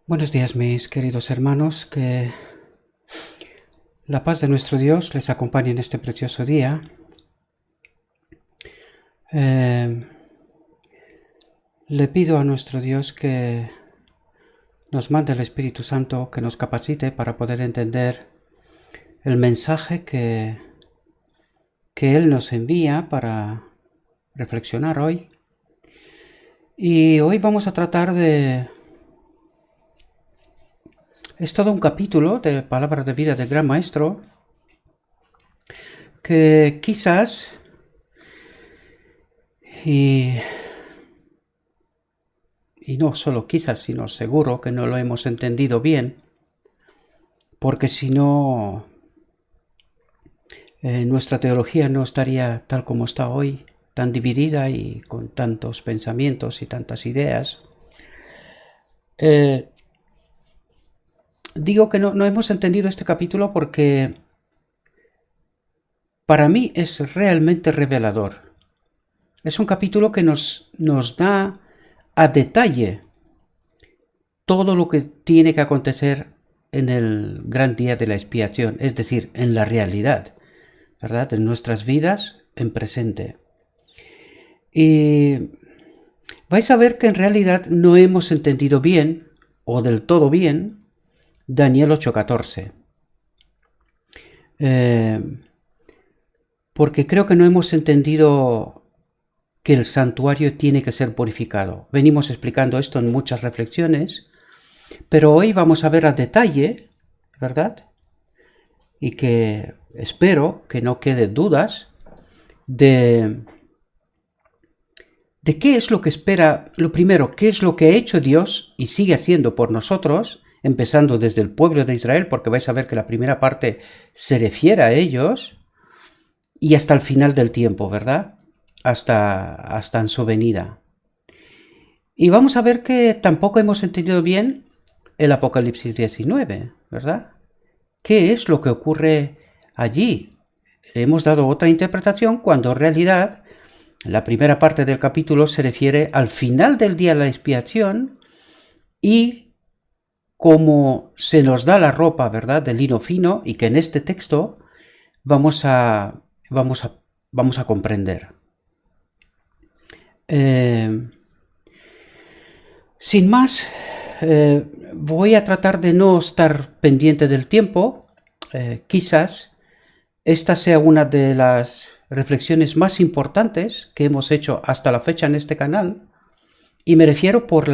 Buenos días, mis queridos hermanos, que la paz de nuestro Dios les acompañe en este precioso día. Le pido a nuestro Dios que nos mande el Espíritu Santo, que nos capacite para poder entender el mensaje que Él nos envía para reflexionar hoy. Y hoy vamos a tratar de... Es todo un capítulo de Palabras de Vida del Gran Maestro que quizás y no solo quizás, sino seguro que no lo hemos entendido bien, porque si no, nuestra teología no estaría tal como está hoy, tan dividida y con tantos pensamientos y tantas ideas. Digo que no hemos entendido este capítulo porque para mí es realmente revelador. Es un capítulo que nos da a detalle todo lo que tiene que acontecer en el gran día de la expiación, es decir, en la realidad, ¿verdad? En nuestras vidas, en presente. Y vais a ver que en realidad no hemos entendido bien, o del todo bien, Daniel 8:14. Porque creo que no hemos entendido que el santuario tiene que ser purificado. Venimos explicando esto en muchas reflexiones, pero hoy vamos a ver a detalle, ¿verdad? Y que espero que no quede dudas de qué es lo que espera, lo primero, qué es lo que ha hecho Dios y sigue haciendo por nosotros, empezando desde el pueblo de Israel, porque vais a ver que la primera parte se refiere a ellos, y hasta el final del tiempo, ¿verdad? Hasta en su venida. Y vamos a ver que tampoco hemos entendido bien el Apocalipsis 19, ¿verdad? ¿Qué es lo que ocurre allí? Le hemos dado otra interpretación cuando en realidad la primera parte del capítulo se refiere al final del día de la expiación y cómo se nos da la ropa, ¿verdad?, de lino fino, y que en este texto vamos a comprender. Sin más, voy a tratar de no estar pendiente del tiempo. Quizás esta sea una de las reflexiones más importantes que hemos hecho hasta la fecha en este canal, y me refiero por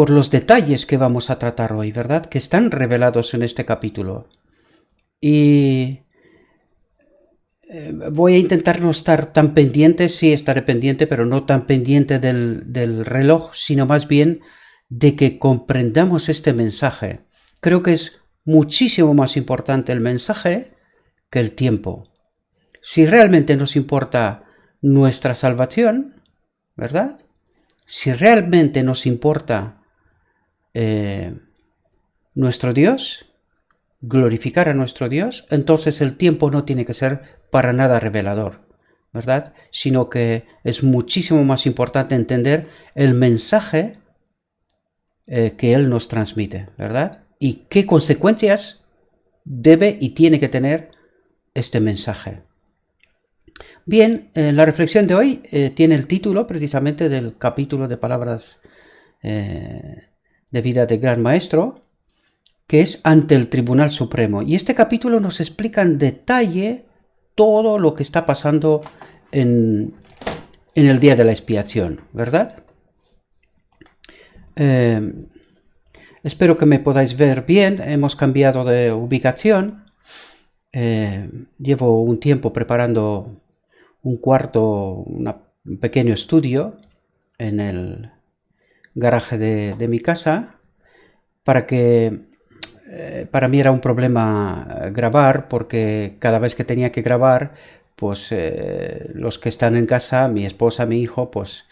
los detalles que vamos a tratar hoy, ¿verdad?, que están revelados en este capítulo. Y voy a intentar no estar tan pendiente, sí estaré pendiente, pero no tan pendiente del reloj, sino más bien de que comprendamos este mensaje. Creo que es muchísimo más importante el mensaje que el tiempo. Si realmente nos importa nuestra salvación, ¿verdad? Si realmente nos importa nuestro Dios, glorificar a nuestro Dios, entonces el tiempo no tiene que ser para nada revelador, ¿verdad? Sino que es muchísimo más importante entender el mensaje que Él nos transmite, ¿verdad? Y qué consecuencias debe y tiene que tener este mensaje. Bien, la reflexión de hoy tiene el título precisamente del capítulo de Palabras de Vida del Gran Maestro, que es Ante el Tribunal Supremo. Y este capítulo nos explica en detalle todo lo que está pasando en el día de la expiación, ¿verdad? Espero que me podáis ver bien. Hemos cambiado de ubicación. Llevo un tiempo preparando un cuarto, un pequeño estudio en el garaje de mi casa, para mí era un problema grabar, porque cada vez que tenía que grabar, pues los que están en casa, mi esposa, mi hijo, pues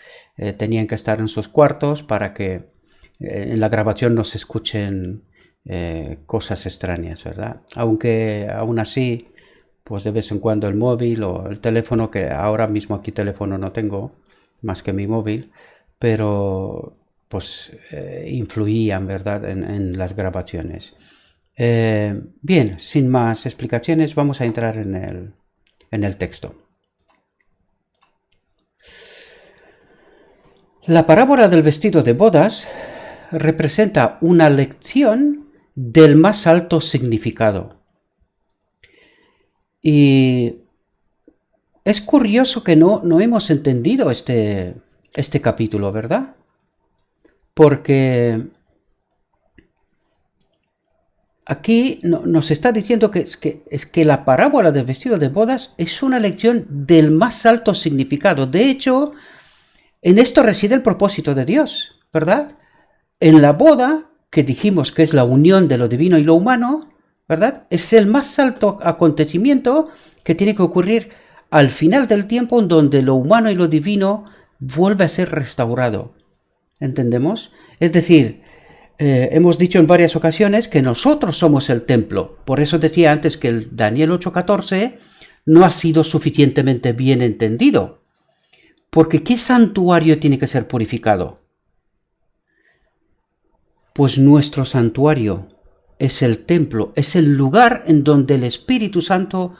tenían que estar en sus cuartos para que en la grabación no se escuchen cosas extrañas, ¿verdad? Aunque aún así, pues de vez en cuando el móvil o el teléfono, que ahora mismo aquí teléfono no tengo más que mi móvil, pero influían, ¿verdad?, en las grabaciones. Bien, sin más explicaciones, vamos a entrar en el texto. La parábola del vestido de bodas representa una lección del más alto significado. Y es curioso que no hemos entendido este capítulo, ¿verdad? Porque aquí nos está diciendo que es que la parábola del vestido de bodas es una lección del más alto significado. De hecho, en esto reside el propósito de Dios, ¿verdad? En la boda, que dijimos que es la unión de lo divino y lo humano, ¿verdad? Es el más alto acontecimiento que tiene que ocurrir al final del tiempo, en donde lo humano y lo divino vuelve a ser restaurado. ¿Entendemos? Es decir, hemos dicho en varias ocasiones que nosotros somos el templo. Por eso decía antes que el Daniel 8:14 no ha sido suficientemente bien entendido. Porque ¿qué santuario tiene que ser purificado? Pues nuestro santuario es el templo, es el lugar en donde el Espíritu Santo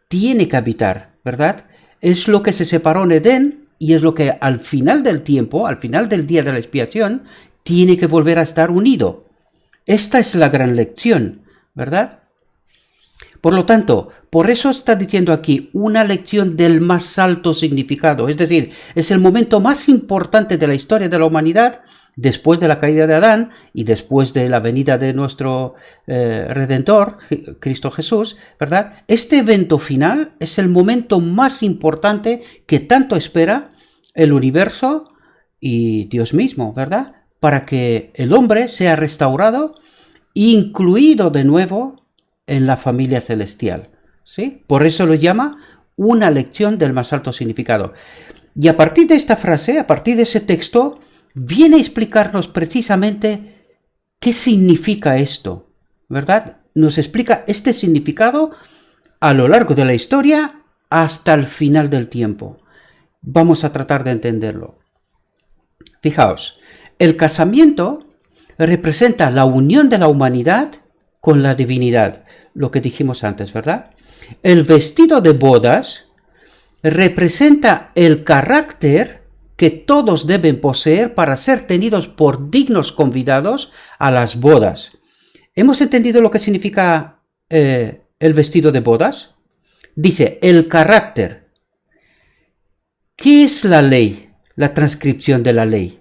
tiene que habitar, ¿verdad? Es lo que se separó en Edén y es lo que al final del tiempo, al final del día de la expiación, tiene que volver a estar unido. Esta es la gran lección, ¿verdad? Por lo tanto, por eso está diciendo aquí una lección del más alto significado, es decir, es el momento más importante de la historia de la humanidad, después de la caída de Adán y después de la venida de nuestro Redentor, Cristo Jesús, ¿verdad? Este evento final es el momento más importante que tanto espera el universo y Dios mismo, ¿verdad? Para que el hombre sea restaurado, incluido de nuevo en la familia celestial, ¿sí? Por eso lo llama una lección del más alto significado. Y a partir de esta frase, a partir de ese texto, viene a explicarnos precisamente qué significa esto, ¿verdad? Nos explica este significado a lo largo de la historia hasta el final del tiempo. Vamos a tratar de entenderlo. Fijaos, el casamiento representa la unión de la humanidad con la divinidad, lo que dijimos antes, ¿verdad? El vestido de bodas representa el carácter que todos deben poseer para ser tenidos por dignos convidados a las bodas. ¿Hemos entendido lo que significa el vestido de bodas? Dice, el carácter. ¿Qué es la ley? La transcripción de la ley.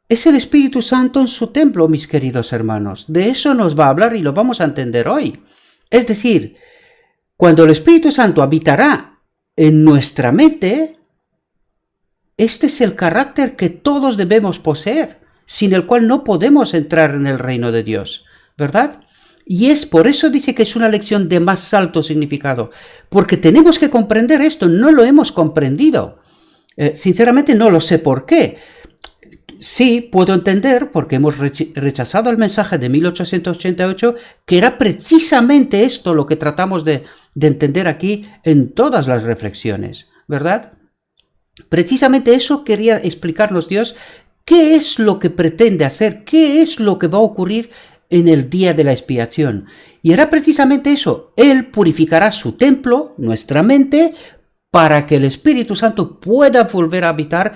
Es el Espíritu Santo en su templo, mis queridos hermanos. De eso nos va a hablar y lo vamos a entender hoy. Es decir, cuando el Espíritu Santo habitará en nuestra mente, este es el carácter que todos debemos poseer, sin el cual no podemos entrar en el reino de Dios, ¿verdad? Y es por eso dice que es una lección de más alto significado, porque tenemos que comprender esto, no lo hemos comprendido. Sinceramente no lo sé por qué. Sí, puedo entender, porque hemos rechazado el mensaje de 1888, que era precisamente esto lo que tratamos de entender aquí en todas las reflexiones, ¿verdad? Precisamente eso quería explicarnos Dios, qué es lo que pretende hacer, qué es lo que va a ocurrir en el día de la expiación. Y era precisamente eso, Él purificará su templo, nuestra mente, para que el Espíritu Santo pueda volver a habitar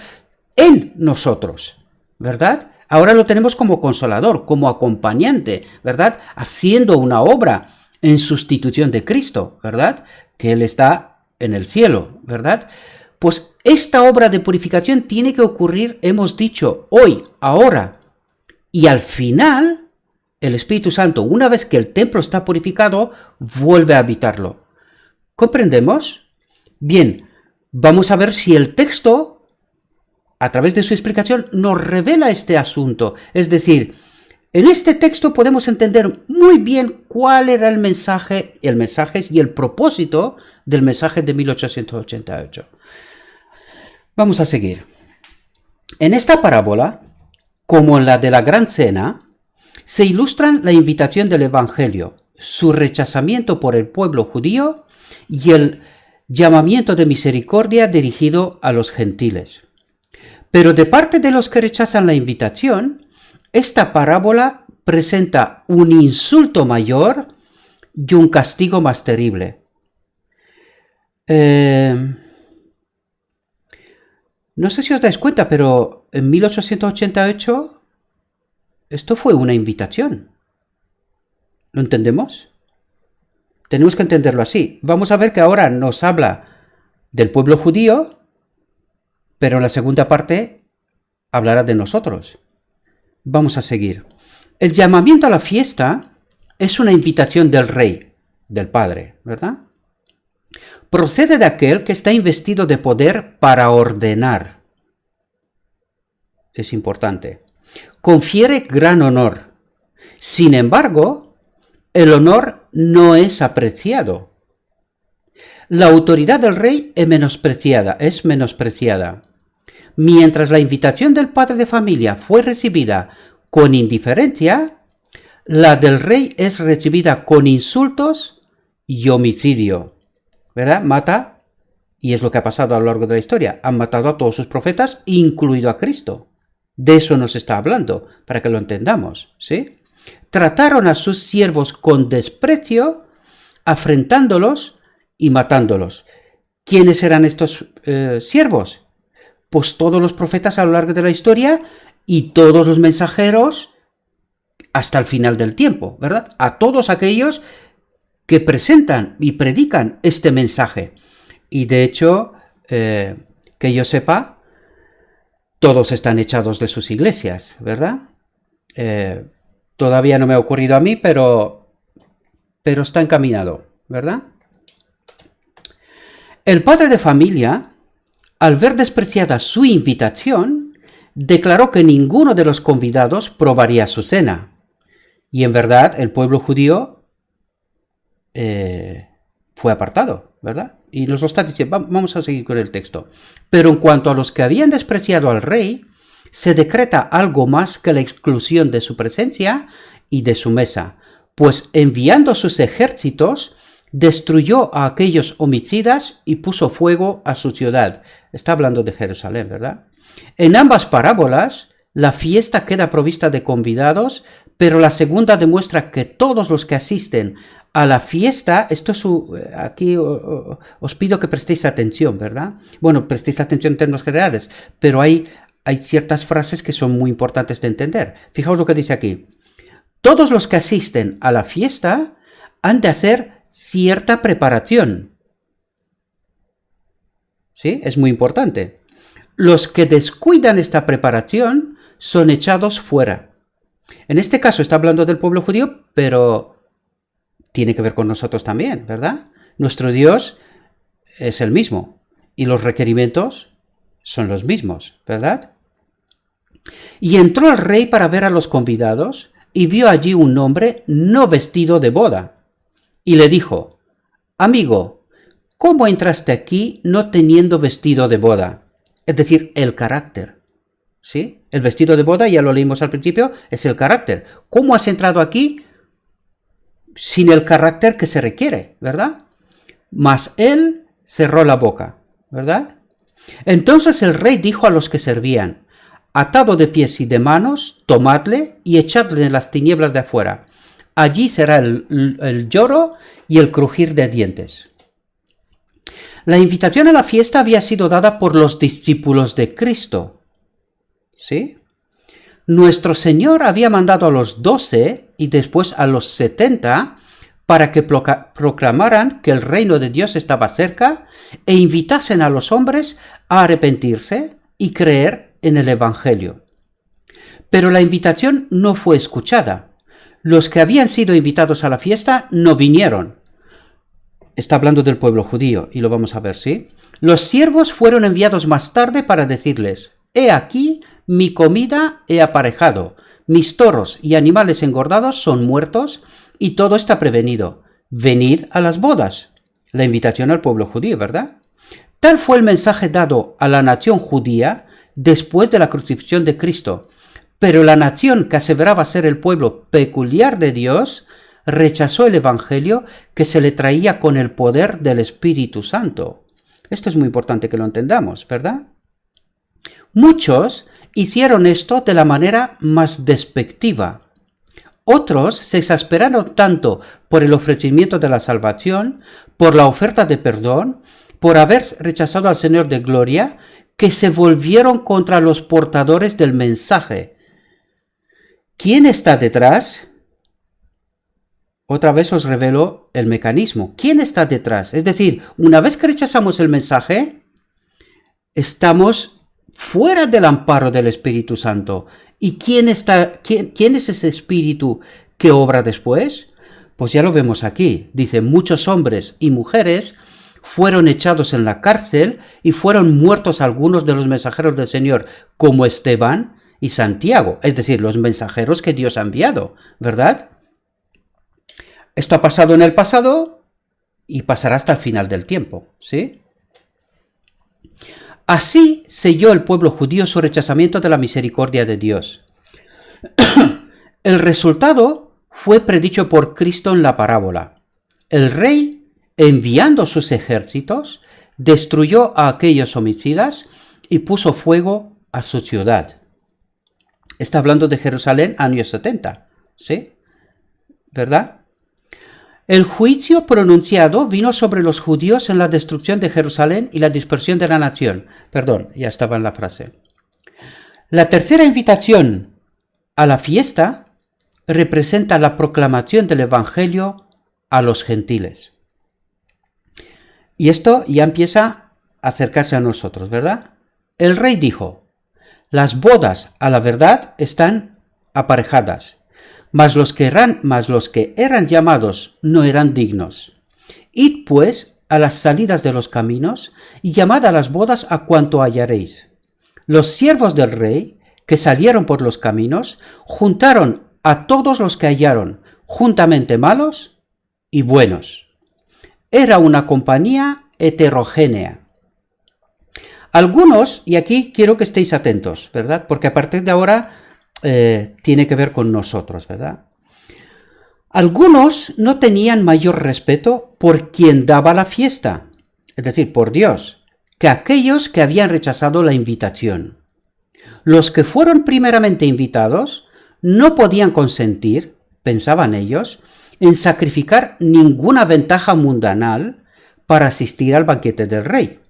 en nosotros, ¿verdad? Ahora lo tenemos como consolador, como acompañante, ¿verdad? Haciendo una obra en sustitución de Cristo, ¿verdad? Que Él está en el cielo, ¿verdad? Pues esta obra de purificación tiene que ocurrir, hemos dicho, hoy, ahora. Y al final, el Espíritu Santo, una vez que el templo está purificado, vuelve a habitarlo. ¿Comprendemos? Bien, vamos a ver si el texto, a través de su explicación, nos revela este asunto. Es decir, en este texto podemos entender muy bien cuál era el mensaje y el propósito del mensaje de 1888. Vamos a seguir. En esta parábola, como en la de la Gran Cena, se ilustran la invitación del Evangelio, su rechazamiento por el pueblo judío y el llamamiento de misericordia dirigido a los gentiles. Pero de parte de los que rechazan la invitación, esta parábola presenta un insulto mayor y un castigo más terrible. No sé si os dais cuenta, pero en 1888 esto fue una invitación. ¿Lo entendemos? Tenemos que entenderlo así. Vamos a ver que ahora nos habla del pueblo judío, pero en la segunda parte hablará de nosotros. Vamos a seguir. El llamamiento a la fiesta es una invitación del rey, del padre, ¿verdad? Procede de aquel que está investido de poder para ordenar. Es importante. Confiere gran honor. Sin embargo, el honor no es apreciado. La autoridad del rey es menospreciada. Mientras la invitación del padre de familia fue recibida con indiferencia, la del rey es recibida con insultos y homicidio. ¿Verdad? Mata, y es lo que ha pasado a lo largo de la historia. Han matado a todos sus profetas, incluido a Cristo. De eso nos está hablando, para que lo entendamos, ¿sí? Trataron a sus siervos con desprecio, afrentándolos y matándolos. ¿Quiénes eran estos siervos? Pues todos los profetas a lo largo de la historia y todos los mensajeros hasta el final del tiempo, ¿verdad? A todos aquellos que presentan y predican este mensaje. Y de hecho, que yo sepa, todos están echados de sus iglesias, ¿verdad? Todavía no me ha ocurrido a mí, pero está encaminado, ¿verdad? El padre de familia, al ver despreciada su invitación, declaró que ninguno de los convidados probaría su cena. Y en verdad, el pueblo judío fue apartado, ¿verdad? Y nos lo está diciendo. Vamos a seguir con el texto. Pero en cuanto a los que habían despreciado al rey, se decreta algo más que la exclusión de su presencia y de su mesa, pues enviando sus ejércitos, destruyó a aquellos homicidas y puso fuego a su ciudad. Está hablando de Jerusalén, ¿verdad? En ambas parábolas, la fiesta queda provista de convidados, pero la segunda demuestra que todos los que asisten a la fiesta, aquí os pido que prestéis atención, ¿verdad? Bueno, prestéis atención en términos generales, pero hay ciertas frases que son muy importantes de entender. Fijaos lo que dice aquí. Todos los que asisten a la fiesta han de hacer cierta preparación. ¿Sí? Es muy importante. Los que descuidan esta preparación son echados fuera. En este caso está hablando del pueblo judío, pero tiene que ver con nosotros también, ¿verdad? Nuestro Dios es el mismo y los requerimientos son los mismos, ¿verdad? Y entró el rey para ver a los convidados y vio allí un hombre no vestido de boda. Y le dijo: amigo, ¿cómo entraste aquí no teniendo vestido de boda? Es decir, el carácter. ¿Sí? El vestido de boda, ya lo leímos al principio, es el carácter. ¿Cómo has entrado aquí sin el carácter que se requiere, verdad? Mas él cerró la boca, ¿verdad? Entonces el rey dijo a los que servían: atado de pies y de manos, tomadle y echadle en las tinieblas de afuera. Allí será el lloro y el crujir de dientes. La invitación a la fiesta había sido dada por los discípulos de Cristo. ¿Sí? Nuestro Señor había mandado a los 12 y después a los 70 para que proclamaran que el reino de Dios estaba cerca e invitasen a los hombres a arrepentirse y creer en el Evangelio. Pero la invitación no fue escuchada. Los que habían sido invitados a la fiesta no vinieron. Está hablando del pueblo judío, y lo vamos a ver, ¿sí? Los siervos fueron enviados más tarde para decirles: he aquí, mi comida he aparejado, mis toros y animales engordados son muertos, y todo está prevenido. Venid a las bodas. La invitación al pueblo judío, ¿verdad? Tal fue el mensaje dado a la nación judía después de la crucifixión de Cristo. Pero la nación que aseveraba ser el pueblo peculiar de Dios rechazó el Evangelio que se le traía con el poder del Espíritu Santo. Esto es muy importante que lo entendamos, ¿verdad? Muchos hicieron esto de la manera más despectiva. Otros se exasperaron tanto por el ofrecimiento de la salvación, por la oferta de perdón, por haber rechazado al Señor de gloria, que se volvieron contra los portadores del mensaje. ¿Quién está detrás? Otra vez os revelo el mecanismo. ¿Quién está detrás? Es decir, una vez que rechazamos el mensaje, estamos fuera del amparo del Espíritu Santo. ¿Y quién es ese Espíritu que obra después? Pues ya lo vemos aquí. Dice, muchos hombres y mujeres fueron echados en la cárcel y fueron muertos algunos de los mensajeros del Señor, como Esteban y Santiago, es decir, los mensajeros que Dios ha enviado, ¿verdad? Esto ha pasado en el pasado y pasará hasta el final del tiempo, ¿sí? Así selló el pueblo judío su rechazamiento de la misericordia de Dios. El resultado fue predicho por Cristo en la parábola. El rey, enviando sus ejércitos, destruyó a aquellos homicidas y puso fuego a su ciudad. Está hablando de Jerusalén, años 70, ¿sí? ¿Verdad? El juicio pronunciado vino sobre los judíos en la destrucción de Jerusalén y la dispersión de la nación. Perdón, ya estaba en la frase. La tercera invitación a la fiesta representa la proclamación del Evangelio a los gentiles. Y esto ya empieza a acercarse a nosotros, ¿verdad? El rey dijo, las bodas a la verdad están aparejadas. Mas los que eran llamados no eran dignos. Id pues a las salidas de los caminos y llamad a las bodas a cuanto hallaréis. Los siervos del rey, que salieron por los caminos, juntaron a todos los que hallaron, juntamente malos y buenos. Era una compañía heterogénea. Algunos, y aquí quiero que estéis atentos, ¿verdad? Porque a partir de ahora tiene que ver con nosotros, ¿verdad? Algunos no tenían mayor respeto por quien daba la fiesta, es decir, por Dios, que aquellos que habían rechazado la invitación. Los que fueron primeramente invitados no podían consentir, pensaban ellos, en sacrificar ninguna ventaja mundanal para asistir al banquete del rey.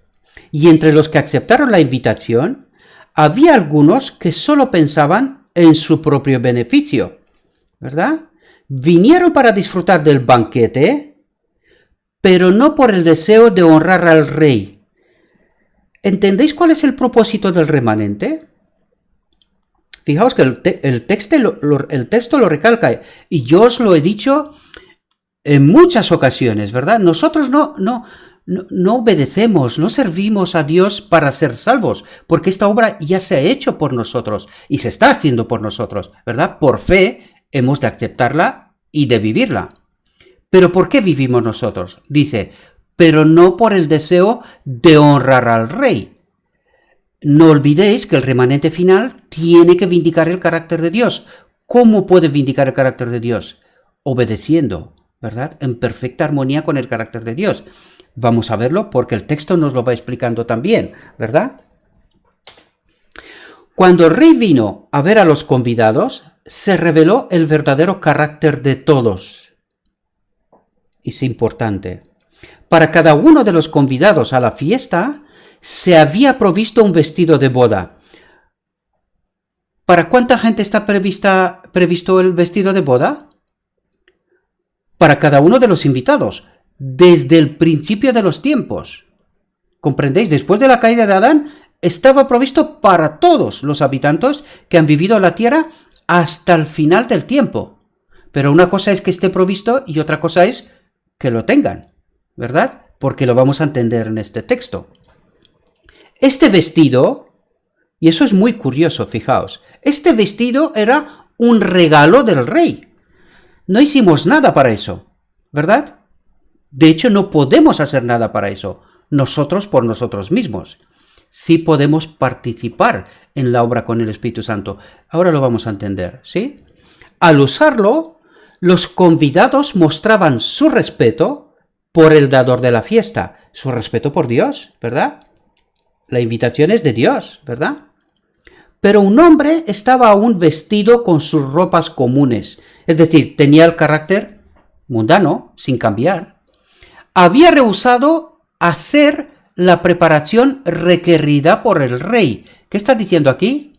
Y entre los que aceptaron la invitación, había algunos que solo pensaban en su propio beneficio, ¿verdad? Vinieron para disfrutar del banquete, pero no por el deseo de honrar al rey. ¿Entendéis cuál es el propósito del remanente? Fijaos que el texto lo recalca, y yo os lo he dicho en muchas ocasiones, ¿verdad? Nosotros no obedecemos, no servimos a Dios para ser salvos, porque esta obra ya se ha hecho por nosotros y se está haciendo por nosotros, ¿verdad? Por fe hemos de aceptarla y de vivirla. ¿Pero por qué vivimos nosotros? Dice, pero no por el deseo de honrar al rey. No olvidéis que el remanente final tiene que vindicar el carácter de Dios. ¿Cómo puede vindicar el carácter de Dios? Obedeciendo, ¿verdad? En perfecta armonía con el carácter de Dios. Vamos a verlo porque el texto nos lo va explicando también, ¿verdad? Cuando el rey vino a ver a los convidados, se reveló el verdadero carácter de todos. Es importante. Para cada uno de los convidados a la fiesta, se había provisto un vestido de boda. ¿Para cuánta gente está previsto el vestido de boda? Para cada uno de los invitados, desde el principio de los tiempos. ¿Comprendéis? Después de la caída de Adán, estaba provisto para todos los habitantes que han vivido en la tierra hasta el final del tiempo. Pero una cosa es que esté provisto y otra cosa es que lo tengan, ¿verdad? Porque lo vamos a entender en este texto. Este vestido, y eso es muy curioso, fijaos, este vestido era un regalo del rey. No hicimos nada para eso, ¿verdad? De hecho, no podemos hacer nada para eso, nosotros por nosotros mismos. Sí podemos participar en la obra con el Espíritu Santo. Ahora lo vamos a entender, ¿sí? Al usarlo, los convidados mostraban su respeto por el dador de la fiesta, su respeto por Dios, ¿verdad? La invitación es de Dios, ¿verdad? pero un hombre estaba aún vestido con sus ropas comunes, es decir, tenía el carácter mundano, sin cambiar. Había rehusado hacer la preparación requerida por el rey. ¿Qué está diciendo aquí?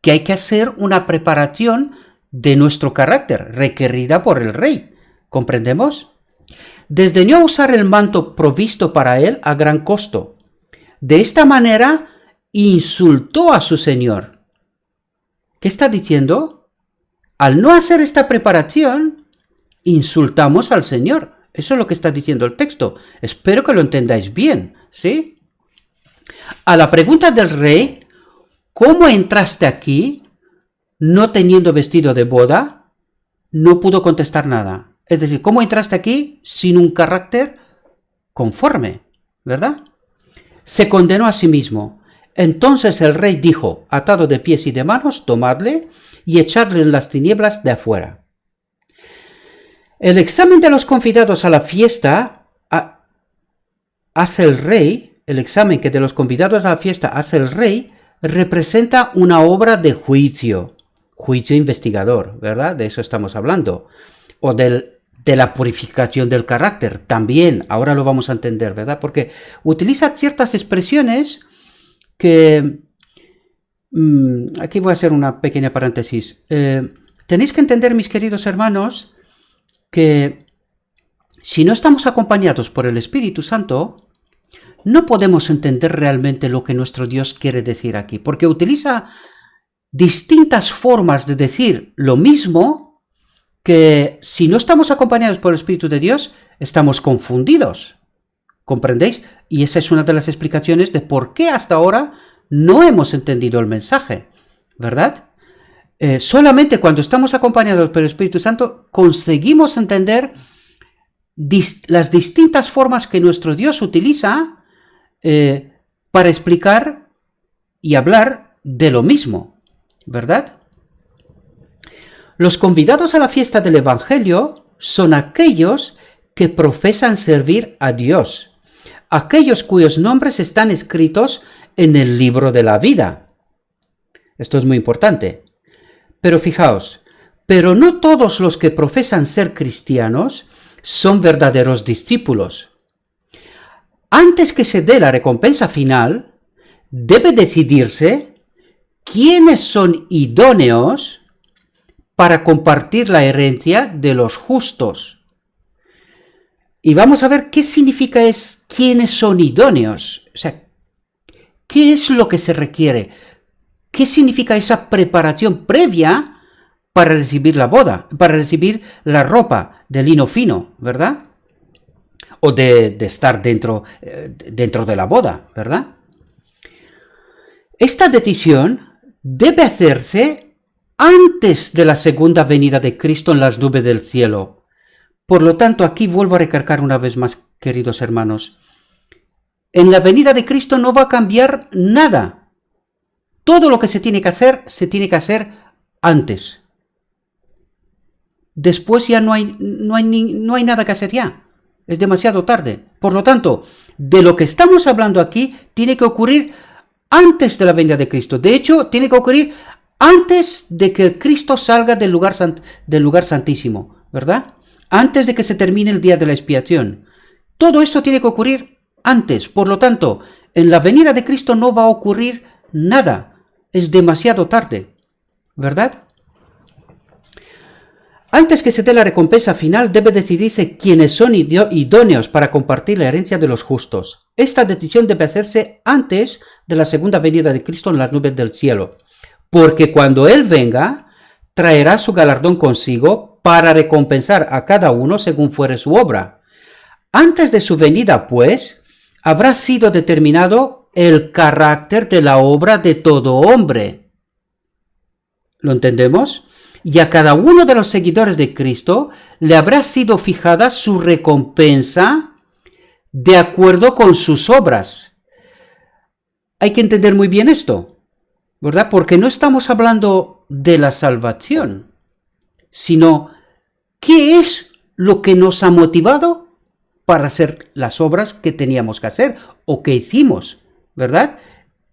Que hay que hacer una preparación de nuestro carácter, requerida por el rey. ¿Comprendemos? Desdeñó usar el manto provisto para él a gran costo. De esta manera, insultó a su señor. ¿Qué está diciendo? Al no hacer esta preparación, insultamos al Señor. Eso es lo que está diciendo el texto. Espero que lo entendáis bien, ¿sí? A la pregunta del rey, ¿cómo entraste aquí no teniendo vestido de boda? No pudo contestar nada. Es decir, ¿cómo entraste aquí sin un carácter conforme? ¿Verdad? Se condenó a sí mismo. Entonces el rey dijo, atado de pies y de manos, tomadle y echadle en las tinieblas de afuera. El examen de los convidados a la fiesta hace el rey, el examen que de los convidados a la fiesta hace el rey, representa una obra de juicio investigador, ¿verdad? De eso estamos hablando. O de la purificación del carácter, también, ahora lo vamos a entender, ¿verdad? Porque utiliza ciertas expresiones que... aquí voy a hacer una pequeña paréntesis. Tenéis que entender, mis queridos hermanos, que si no estamos acompañados por el Espíritu Santo, no podemos entender realmente lo que nuestro Dios quiere decir aquí, porque utiliza distintas formas de decir lo mismo que si no estamos acompañados por el Espíritu de Dios, estamos confundidos. ¿Comprendéis? Y esa es una de las explicaciones de por qué hasta ahora no hemos entendido el mensaje, ¿verdad? Solamente cuando estamos acompañados por el Espíritu Santo conseguimos entender las distintas formas que nuestro Dios utiliza para explicar y hablar de lo mismo, ¿verdad? Los convidados a la fiesta del Evangelio son aquellos que profesan servir a Dios, aquellos cuyos nombres están escritos en el libro de la vida. Esto es muy importante. Pero fijaos, pero no todos los que profesan ser cristianos son verdaderos discípulos. Antes que se dé la recompensa final, debe decidirse quiénes son idóneos para compartir la herencia de los justos. Y vamos a ver qué significa quiénes son idóneos. O sea, ¿qué es lo que se requiere? ¿Qué significa esa preparación previa para recibir la boda, para recibir la ropa de lino fino, ¿verdad? O de estar dentro de la boda, ¿verdad? Esta decisión debe hacerse antes de la segunda venida de Cristo en las nubes del cielo. Por lo tanto, aquí vuelvo a recargar una vez más, queridos hermanos. En la venida de Cristo no va a cambiar nada. Todo lo que se tiene que hacer antes. Después ya no hay nada que hacer ya. Es demasiado tarde. Por lo tanto, de lo que estamos hablando aquí tiene que ocurrir antes de la venida de Cristo. De hecho, tiene que ocurrir antes de que Cristo salga del lugar santísimo, ¿verdad? Antes de que se termine el día de la expiación. Todo esto tiene que ocurrir antes. Por lo tanto, en la venida de Cristo no va a ocurrir nada. Es demasiado tarde, ¿verdad? Antes que se dé la recompensa final, debe decidirse quiénes son idóneos para compartir la herencia de los justos. Esta decisión debe hacerse antes de la segunda venida de Cristo en las nubes del cielo, porque cuando Él venga, traerá su galardón consigo para recompensar a cada uno según fuere su obra. Antes de su venida, pues, habrá sido determinado el carácter de la obra de todo hombre. ¿Lo entendemos? Y a cada uno de los seguidores de Cristo le habrá sido fijada su recompensa de acuerdo con sus obras. Hay que entender muy bien esto, ¿verdad? Porque no estamos hablando de la salvación, sino ¿qué es lo que nos ha motivado para hacer las obras que teníamos que hacer o que hicimos? ¿Verdad?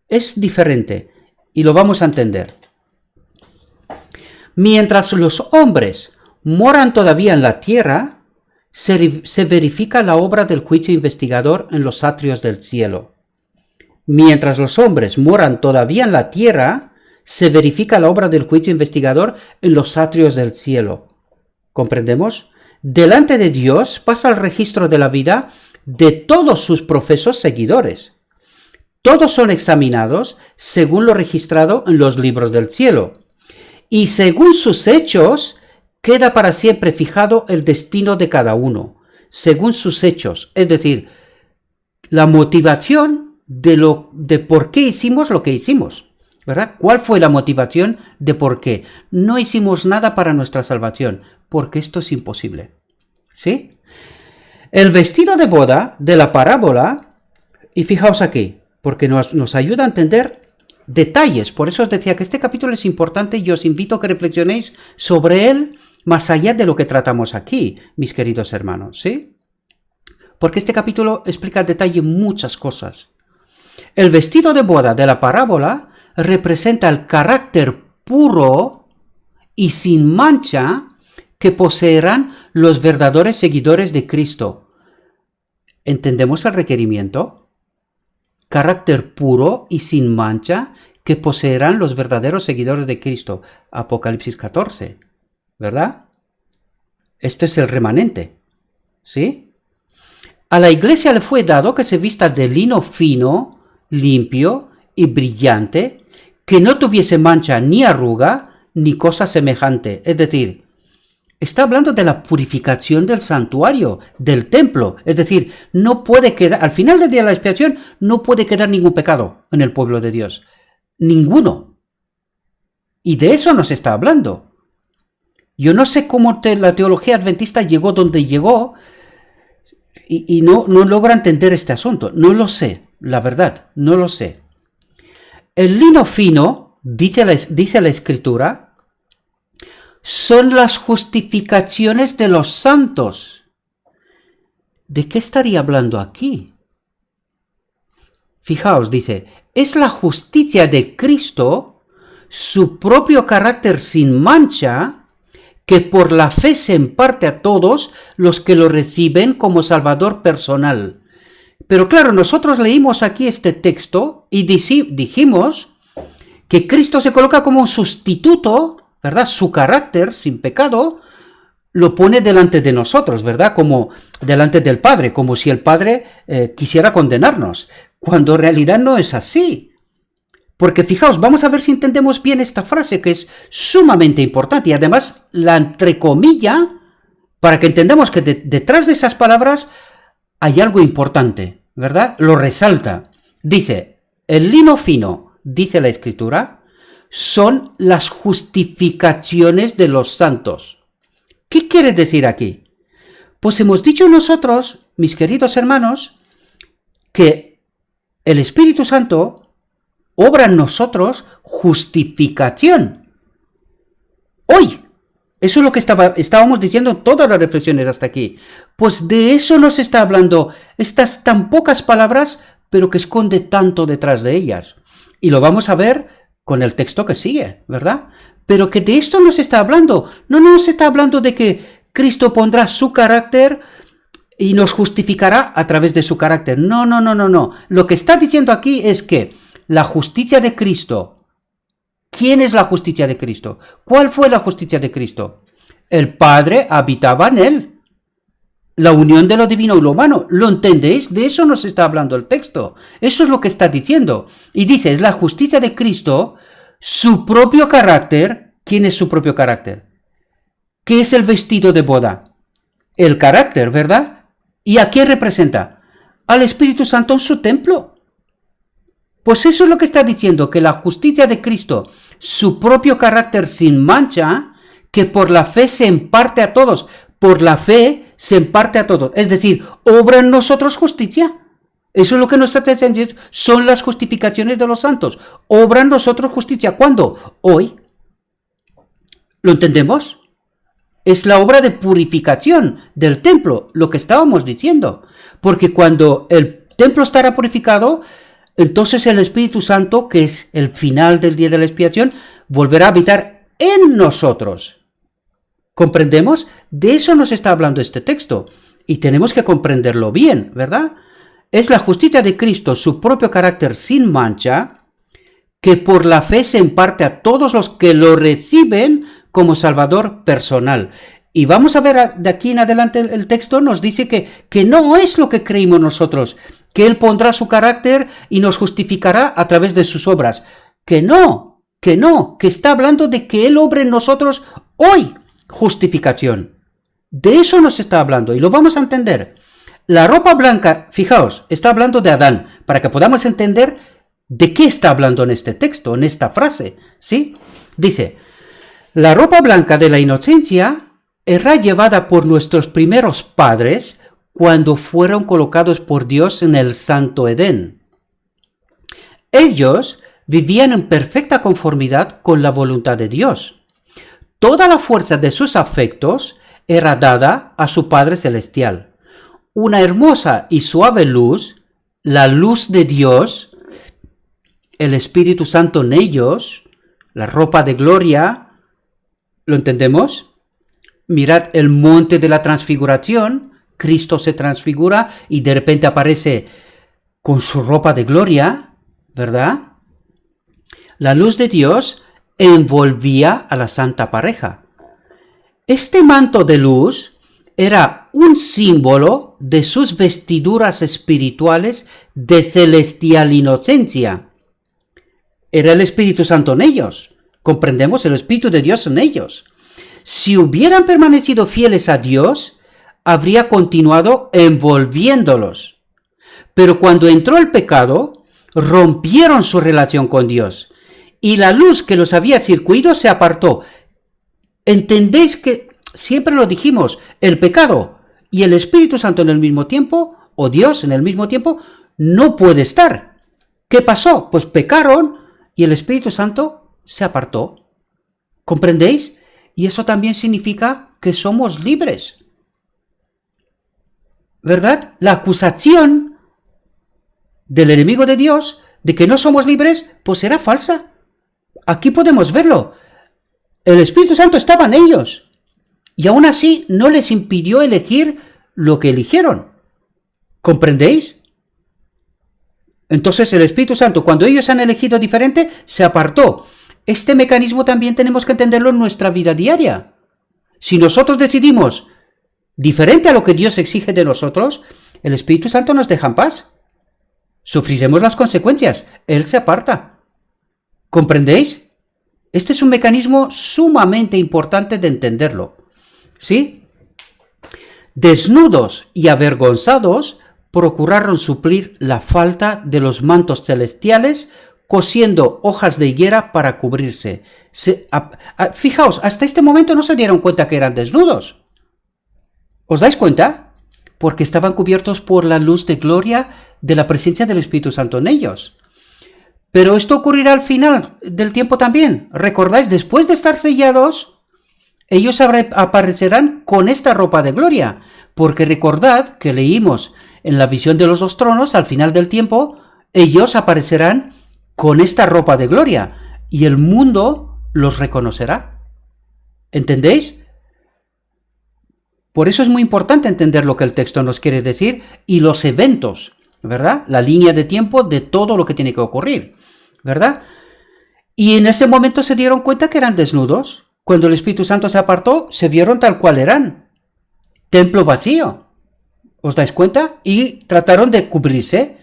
Es diferente. y lo vamos a entender. Mientras los hombres moran todavía en la tierra, se verifica la obra del juicio investigador en los atrios del cielo. Mientras los hombres moran todavía en la tierra, se verifica la obra del juicio investigador en los atrios del cielo. ¿Comprendemos? Delante de Dios pasa el registro de la vida de todos sus profesos seguidores. Todos son examinados según lo registrado en los libros del cielo. Y según sus hechos, queda para siempre fijado el destino de cada uno. Según sus hechos. Es decir, la motivación de por qué hicimos lo que hicimos. ¿Verdad? ¿Cuál fue la motivación de por qué? No hicimos nada para nuestra salvación, porque esto es imposible. ¿Sí? El vestido de boda de la parábola, y fijaos aquí, porque nos ayuda a entender detalles. Por eso os decía que este capítulo es importante y os invito a que reflexionéis sobre él más allá de lo que tratamos aquí, mis queridos hermanos. ¿Sí? Porque este capítulo explica en detalle muchas cosas. El vestido de boda de la parábola representa el carácter puro y sin mancha que poseerán los verdaderos seguidores de Cristo. ¿Entendemos el requerimiento? Carácter puro y sin mancha que poseerán los verdaderos seguidores de Cristo. Apocalipsis 14, ¿verdad? Este es el remanente, ¿sí? A la iglesia le fue dado que se vista de lino fino, limpio y brillante, que no tuviese mancha ni arruga, ni cosa semejante. Es decir, está hablando de la purificación del santuario, del templo. Es decir, no puede quedar, al final del día de la expiación, no puede quedar ningún pecado en el pueblo de Dios. Ninguno. Y de eso nos está hablando. Yo no sé cómo la teología adventista llegó donde llegó y no logra entender este asunto. No lo sé, la verdad, no lo sé. El lino fino, dice la Escritura, son las justificaciones de los santos. ¿De qué estaría hablando aquí? Fijaos, dice, es la justicia de Cristo, su propio carácter sin mancha, que por la fe se imparte a todos los que lo reciben como Salvador personal. Pero claro, nosotros leímos aquí este texto y dijimos que Cristo se coloca como un sustituto, ¿verdad? Su carácter sin pecado lo pone delante de nosotros, ¿verdad? Como delante del Padre, como si el Padre quisiera condenarnos, cuando en realidad no es así. Porque fijaos, vamos a ver si entendemos bien esta frase que es sumamente importante y además la entrecomilla para que entendamos que detrás de esas palabras hay algo importante, ¿verdad? Lo resalta. Dice, el lino fino, dice la Escritura, son las justificaciones de los santos. ¿Qué quiere decir aquí? Pues hemos dicho nosotros, mis queridos hermanos, que el Espíritu Santo obra en nosotros justificación. Hoy. Eso es lo que estábamos diciendo en todas las reflexiones hasta aquí. Pues de eso nos está hablando estas tan pocas palabras, pero que esconde tanto detrás de ellas. Y lo vamos a ver con el texto que sigue, ¿verdad? Pero que de esto nos está hablando. No nos está hablando de que Cristo pondrá su carácter y nos justificará a través de su carácter. No. Lo que está diciendo aquí es que la justicia de Cristo. ¿Quién es la justicia de Cristo? ¿Cuál fue la justicia de Cristo? El Padre habitaba en él. La unión de lo divino y lo humano. ¿Lo entendéis? De eso nos está hablando el texto. Eso es lo que está diciendo. Y dice, es la justicia de Cristo, su propio carácter. ¿Quién es su propio carácter? ¿Qué es el vestido de boda? El carácter, ¿verdad? ¿Y a quién representa? Al Espíritu Santo en su templo. Pues eso es lo que está diciendo, que la justicia de Cristo, su propio carácter sin mancha, que por la fe se imparte a todos. Por la fe se imparte a todos. Es decir, obra en nosotros justicia. Eso es lo que nos está diciendo. Son las justificaciones de los santos. Obra en nosotros justicia. ¿Cuándo? Hoy. ¿Lo entendemos? Es la obra de purificación del templo, lo que estábamos diciendo. Porque cuando el templo estará purificado, entonces el Espíritu Santo, que es el final del día de la expiación, volverá a habitar en nosotros. ¿Comprendemos? De eso nos está hablando este texto. Y tenemos que comprenderlo bien, ¿verdad? Es la justicia de Cristo, su propio carácter sin mancha, que por la fe se imparte a todos los que lo reciben como Salvador personal. Y vamos a ver de aquí en adelante el texto nos dice que no es lo que creímos nosotros, que Él pondrá su carácter y nos justificará a través de sus obras. Que no, que está hablando de que Él obre en nosotros hoy justificación. De eso nos está hablando y lo vamos a entender. La ropa blanca, fijaos, está hablando de Adán, para que podamos entender de qué está hablando en este texto, en esta frase, ¿sí? Dice, la ropa blanca de la inocencia era llevada por nuestros primeros padres cuando fueron colocados por Dios en el Santo Edén. Ellos vivían en perfecta conformidad con la voluntad de Dios. Toda la fuerza de sus afectos era dada a su Padre Celestial. Una hermosa y suave luz, la luz de Dios, el Espíritu Santo en ellos, la ropa de gloria, ¿lo entendemos? Mirad el monte de la transfiguración, Cristo se transfigura y de repente aparece con su ropa de gloria, ¿verdad? La luz de Dios envolvía a la santa pareja. Este manto de luz era un símbolo de sus vestiduras espirituales de celestial inocencia. Era el Espíritu Santo en ellos. Comprendemos el Espíritu de Dios en ellos. Si hubieran permanecido fieles a Dios, habría continuado envolviéndolos. Pero cuando entró el pecado, rompieron su relación con Dios, y la luz que los había circuido se apartó. ¿Entendéis que siempre lo dijimos? El pecado y el Espíritu Santo en el mismo tiempo, o Dios en el mismo tiempo, no puede estar. ¿Qué pasó? Pues pecaron y el Espíritu Santo se apartó. ¿Comprendéis? Y eso también significa que somos libres. ¿Verdad? La acusación del enemigo de Dios de que no somos libres, pues era falsa. Aquí podemos verlo. El Espíritu Santo estaba en ellos. Y aún así no les impidió elegir lo que eligieron. ¿Comprendéis? Entonces el Espíritu Santo, cuando ellos han elegido diferente, se apartó. Este mecanismo también tenemos que entenderlo en nuestra vida diaria. Si nosotros decidimos diferente a lo que Dios exige de nosotros, el Espíritu Santo nos deja en paz. Sufriremos las consecuencias. Él se aparta. ¿Comprendéis? Este es un mecanismo sumamente importante de entenderlo. ¿Sí? Desnudos y avergonzados, procuraron suplir la falta de los mantos celestiales, cosiendo hojas de higuera para cubrirse. Fijaos, hasta este momento no se dieron cuenta que eran desnudos. ¿Os dais cuenta? Porque estaban cubiertos por la luz de gloria de la presencia del Espíritu Santo en ellos. Pero esto ocurrirá al final del tiempo también. ¿Recordáis? Después de estar sellados, ellos aparecerán con esta ropa de gloria. Porque recordad que leímos en la visión de los dos tronos, al final del tiempo, ellos aparecerán con esta ropa de gloria. Y el mundo los reconocerá. ¿Entendéis? Por eso es muy importante entender lo que el texto nos quiere decir y los eventos, ¿verdad? La línea de tiempo de todo lo que tiene que ocurrir, ¿verdad? Y en ese momento se dieron cuenta que eran desnudos. Cuando el Espíritu Santo se apartó, se vieron tal cual eran. Templo vacío. ¿Os dais cuenta? Y trataron de cubrirse.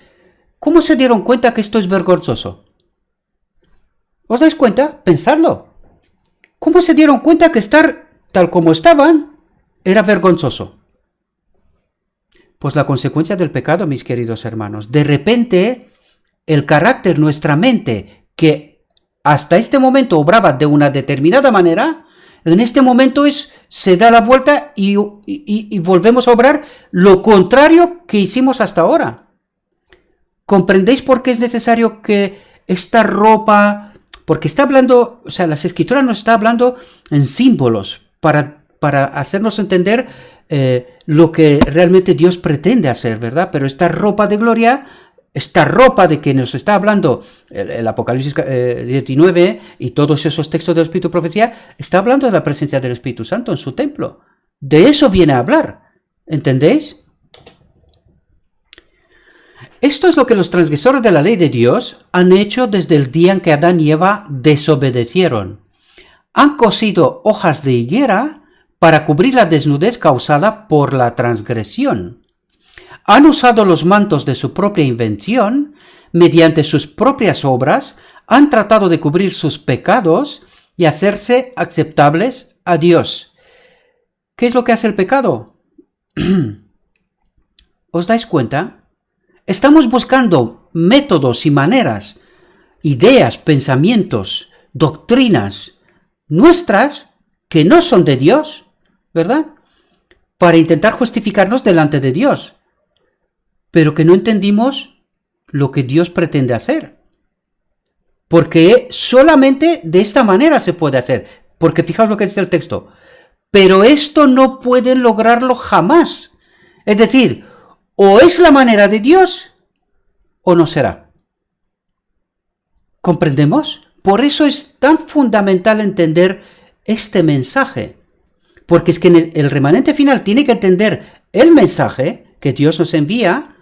¿Cómo se dieron cuenta que esto es vergonzoso? ¿Os dais cuenta? Pensadlo. ¿Cómo se dieron cuenta que estar tal como estaban era vergonzoso? Pues la consecuencia del pecado, mis queridos hermanos. De repente, el carácter, nuestra mente, que hasta este momento obraba de una determinada manera, en este momento se da la vuelta y volvemos a obrar lo contrario que hicimos hasta ahora. ¿Comprendéis por qué es necesario que esta ropa... Porque está hablando, o sea, las Escrituras nos está hablando en símbolos para hacernos entender lo que realmente Dios pretende hacer, ¿verdad? Pero esta ropa de gloria esta ropa de que nos está hablando el Apocalipsis 19 y todos esos textos del Espíritu de Profecía, está hablando de la presencia del Espíritu Santo en su templo. De eso viene a hablar. ¿Entendéis? Esto es lo que los transgresores de la ley de Dios han hecho desde el día en que Adán y Eva desobedecieron. Han cosido hojas de higuera para cubrir la desnudez causada por la transgresión. Han usado los mantos de su propia invención, mediante sus propias obras, han tratado de cubrir sus pecados y hacerse aceptables a Dios. ¿Qué es lo que hace el pecado? ¿Os dais cuenta? Estamos buscando métodos y maneras, ideas, pensamientos, doctrinas nuestras que no son de Dios, ¿verdad? Para intentar justificarnos delante de Dios, pero que no entendimos lo que Dios pretende hacer. Porque solamente de esta manera se puede hacer. Porque fijaos lo que dice el texto. Pero esto no pueden lograrlo jamás. Es decir, o es la manera de Dios o no será. ¿Comprendemos? Por eso es tan fundamental entender este mensaje. Porque es que el remanente final tiene que entender el mensaje que Dios nos envía,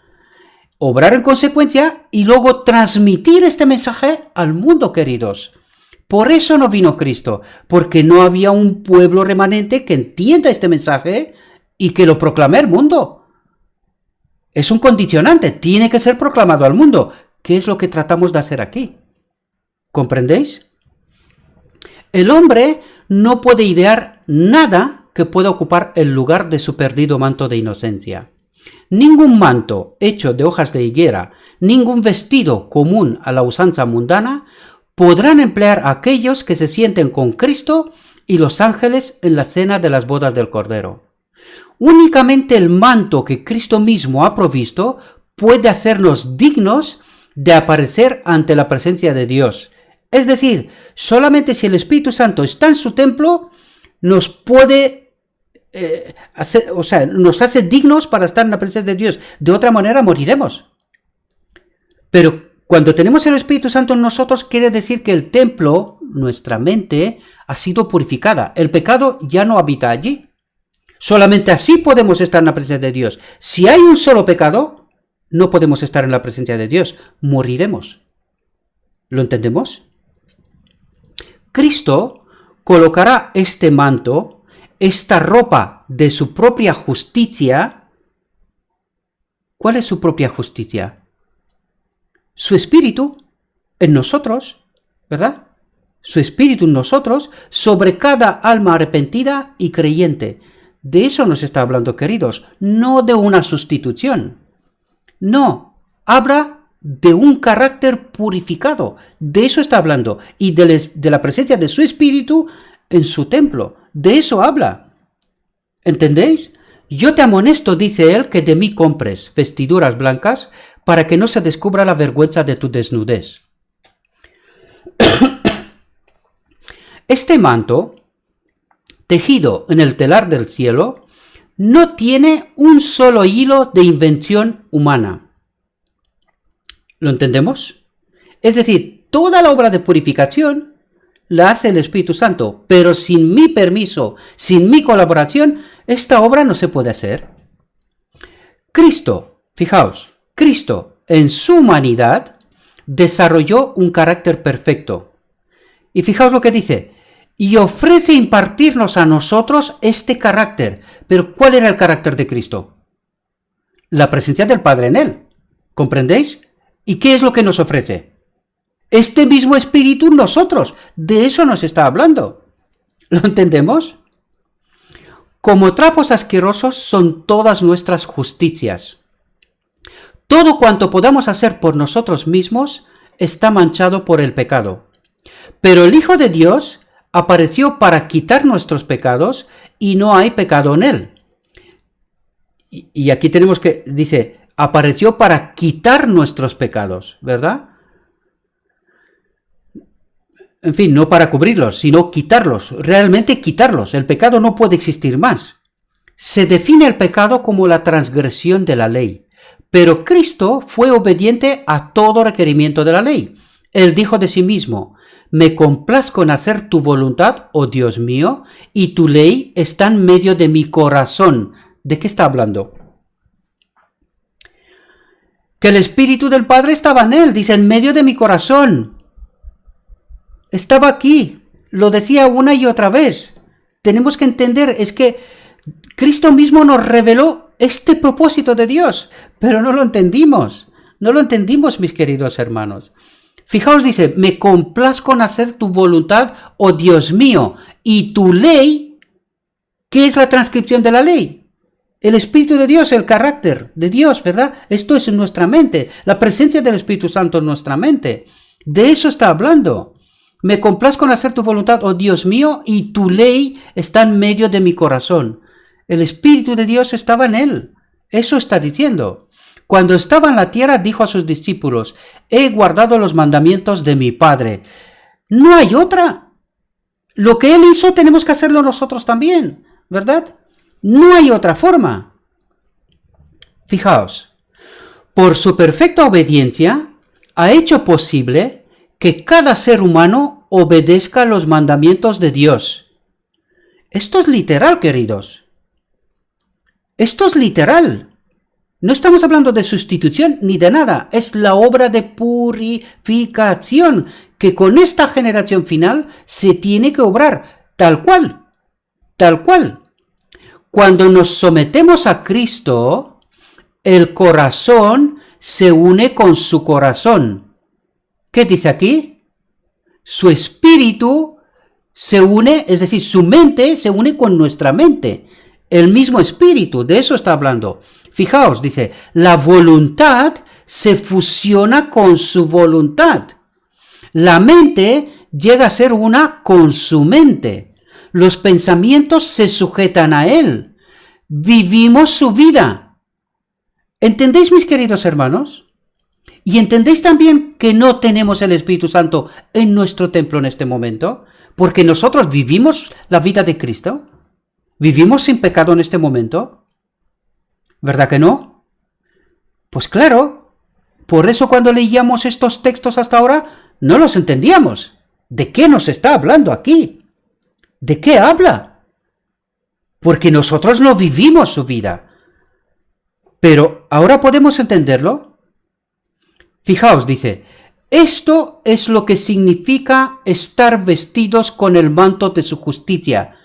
obrar en consecuencia y luego transmitir este mensaje al mundo, queridos. Por eso no vino Cristo, porque no había un pueblo remanente que entienda este mensaje y que lo proclame al mundo. Es un condicionante, tiene que ser proclamado al mundo. ¿Qué es lo que tratamos de hacer aquí? ¿Comprendéis? El hombre no puede idear nada que pueda ocupar el lugar de su perdido manto de inocencia. Ningún manto hecho de hojas de higuera, ningún vestido común a la usanza mundana podrán emplear a aquellos que se sienten con Cristo y los ángeles en la cena de las bodas del Cordero. Únicamente el manto que Cristo mismo ha provisto puede hacernos dignos de aparecer ante la presencia de Dios. Es decir, solamente si el Espíritu Santo está en su templo, nos puede nos hace dignos para estar en la presencia de Dios. De otra manera moriremos. Pero cuando tenemos el Espíritu Santo en nosotros, quiere decir que el templo, nuestra mente, ha sido purificada. El pecado ya no habita allí. Solamente así podemos estar en la presencia de Dios. Si hay un solo pecado, no podemos estar en la presencia de Dios. Moriremos. ¿Lo entendemos? Cristo colocará este manto, esta ropa de su propia justicia. ¿Cuál es su propia justicia? Su espíritu en nosotros, ¿verdad? Su espíritu en nosotros sobre cada alma arrepentida y creyente. De eso nos está hablando, queridos, no de una sustitución. No, habla de un carácter purificado. De eso está hablando. Y de la presencia de su espíritu en su templo. De eso habla. ¿Entendéis? Yo te amonesto, dice él, que de mí compres vestiduras blancas para que no se descubra la vergüenza de tu desnudez. Este manto, tejido en el telar del cielo, no tiene un solo hilo de invención humana. ¿Lo entendemos? Es decir, toda la obra de purificación la hace el Espíritu Santo, pero sin mi permiso, sin mi colaboración, esta obra no se puede hacer. Cristo, fijaos, Cristo en su humanidad desarrolló un carácter perfecto. Y fijaos lo que dice, y ofrece impartirnos a nosotros este carácter. Pero ¿cuál era el carácter de Cristo? La presencia del Padre en él. ¿Comprendéis? ¿Y qué es lo que nos ofrece? Este mismo espíritu en nosotros. De eso nos está hablando. ¿Lo entendemos? Como trapos asquerosos son todas nuestras justicias. Todo cuanto podamos hacer por nosotros mismos está manchado por el pecado. Pero el Hijo de Dios apareció para quitar nuestros pecados y no hay pecado en él. Y aquí tenemos que, dice, apareció para quitar nuestros pecados, ¿verdad? En fin, no para cubrirlos, sino quitarlos, realmente quitarlos. El pecado no puede existir más. Se define el pecado como la transgresión de la ley. Pero Cristo fue obediente a todo requerimiento de la ley. Él dijo de sí mismo: me complazco en hacer tu voluntad, oh Dios mío, y tu ley está en medio de mi corazón. ¿De qué está hablando? Que el Espíritu del Padre estaba en él, dice, en medio de mi corazón. Estaba aquí, lo decía una y otra vez. Tenemos que entender, es que Cristo mismo nos reveló este propósito de Dios, pero no lo entendimos, mis queridos hermanos. Fijaos, dice, me complazco en hacer tu voluntad, oh Dios mío, y tu ley. ¿Qué es la transcripción de la ley? El Espíritu de Dios, el carácter de Dios, ¿verdad? Esto es en nuestra mente, la presencia del Espíritu Santo en nuestra mente. De eso está hablando. Me complazco en hacer tu voluntad, oh Dios mío, y tu ley está en medio de mi corazón. El Espíritu de Dios estaba en él. Eso está diciendo. Cuando estaba en la tierra, dijo a sus discípulos: he guardado los mandamientos de mi Padre. No hay otra. Lo que él hizo tenemos que hacerlo nosotros también, ¿verdad? No hay otra forma. Fijaos, por su perfecta obediencia, ha hecho posible que cada ser humano obedezca los mandamientos de Dios. Esto es literal, queridos. Esto es literal. No estamos hablando de sustitución ni de nada. Es la obra de purificación que con esta generación final se tiene que obrar tal cual. Tal cual. Cuando nos sometemos a Cristo, el corazón se une con su corazón. ¿Qué dice aquí? Su espíritu se une, es decir, su mente se une con nuestra mente. El mismo espíritu, de eso está hablando. Fijaos, dice, la voluntad se fusiona con su voluntad. La mente llega a ser una con su mente. Los pensamientos se sujetan a él. Vivimos su vida. ¿Entendéis, mis queridos hermanos? ¿Y entendéis también que no tenemos el Espíritu Santo en nuestro templo en este momento? Porque nosotros vivimos la vida de Cristo. ¿Vivimos sin pecado en este momento? ¿Verdad que no? Pues claro, por eso cuando leíamos estos textos hasta ahora, no los entendíamos. ¿De qué nos está hablando aquí? ¿De qué habla? Porque nosotros no vivimos su vida. Pero ahora podemos entenderlo. Fijaos, dice, esto es lo que significa estar vestidos con el manto de su justicia.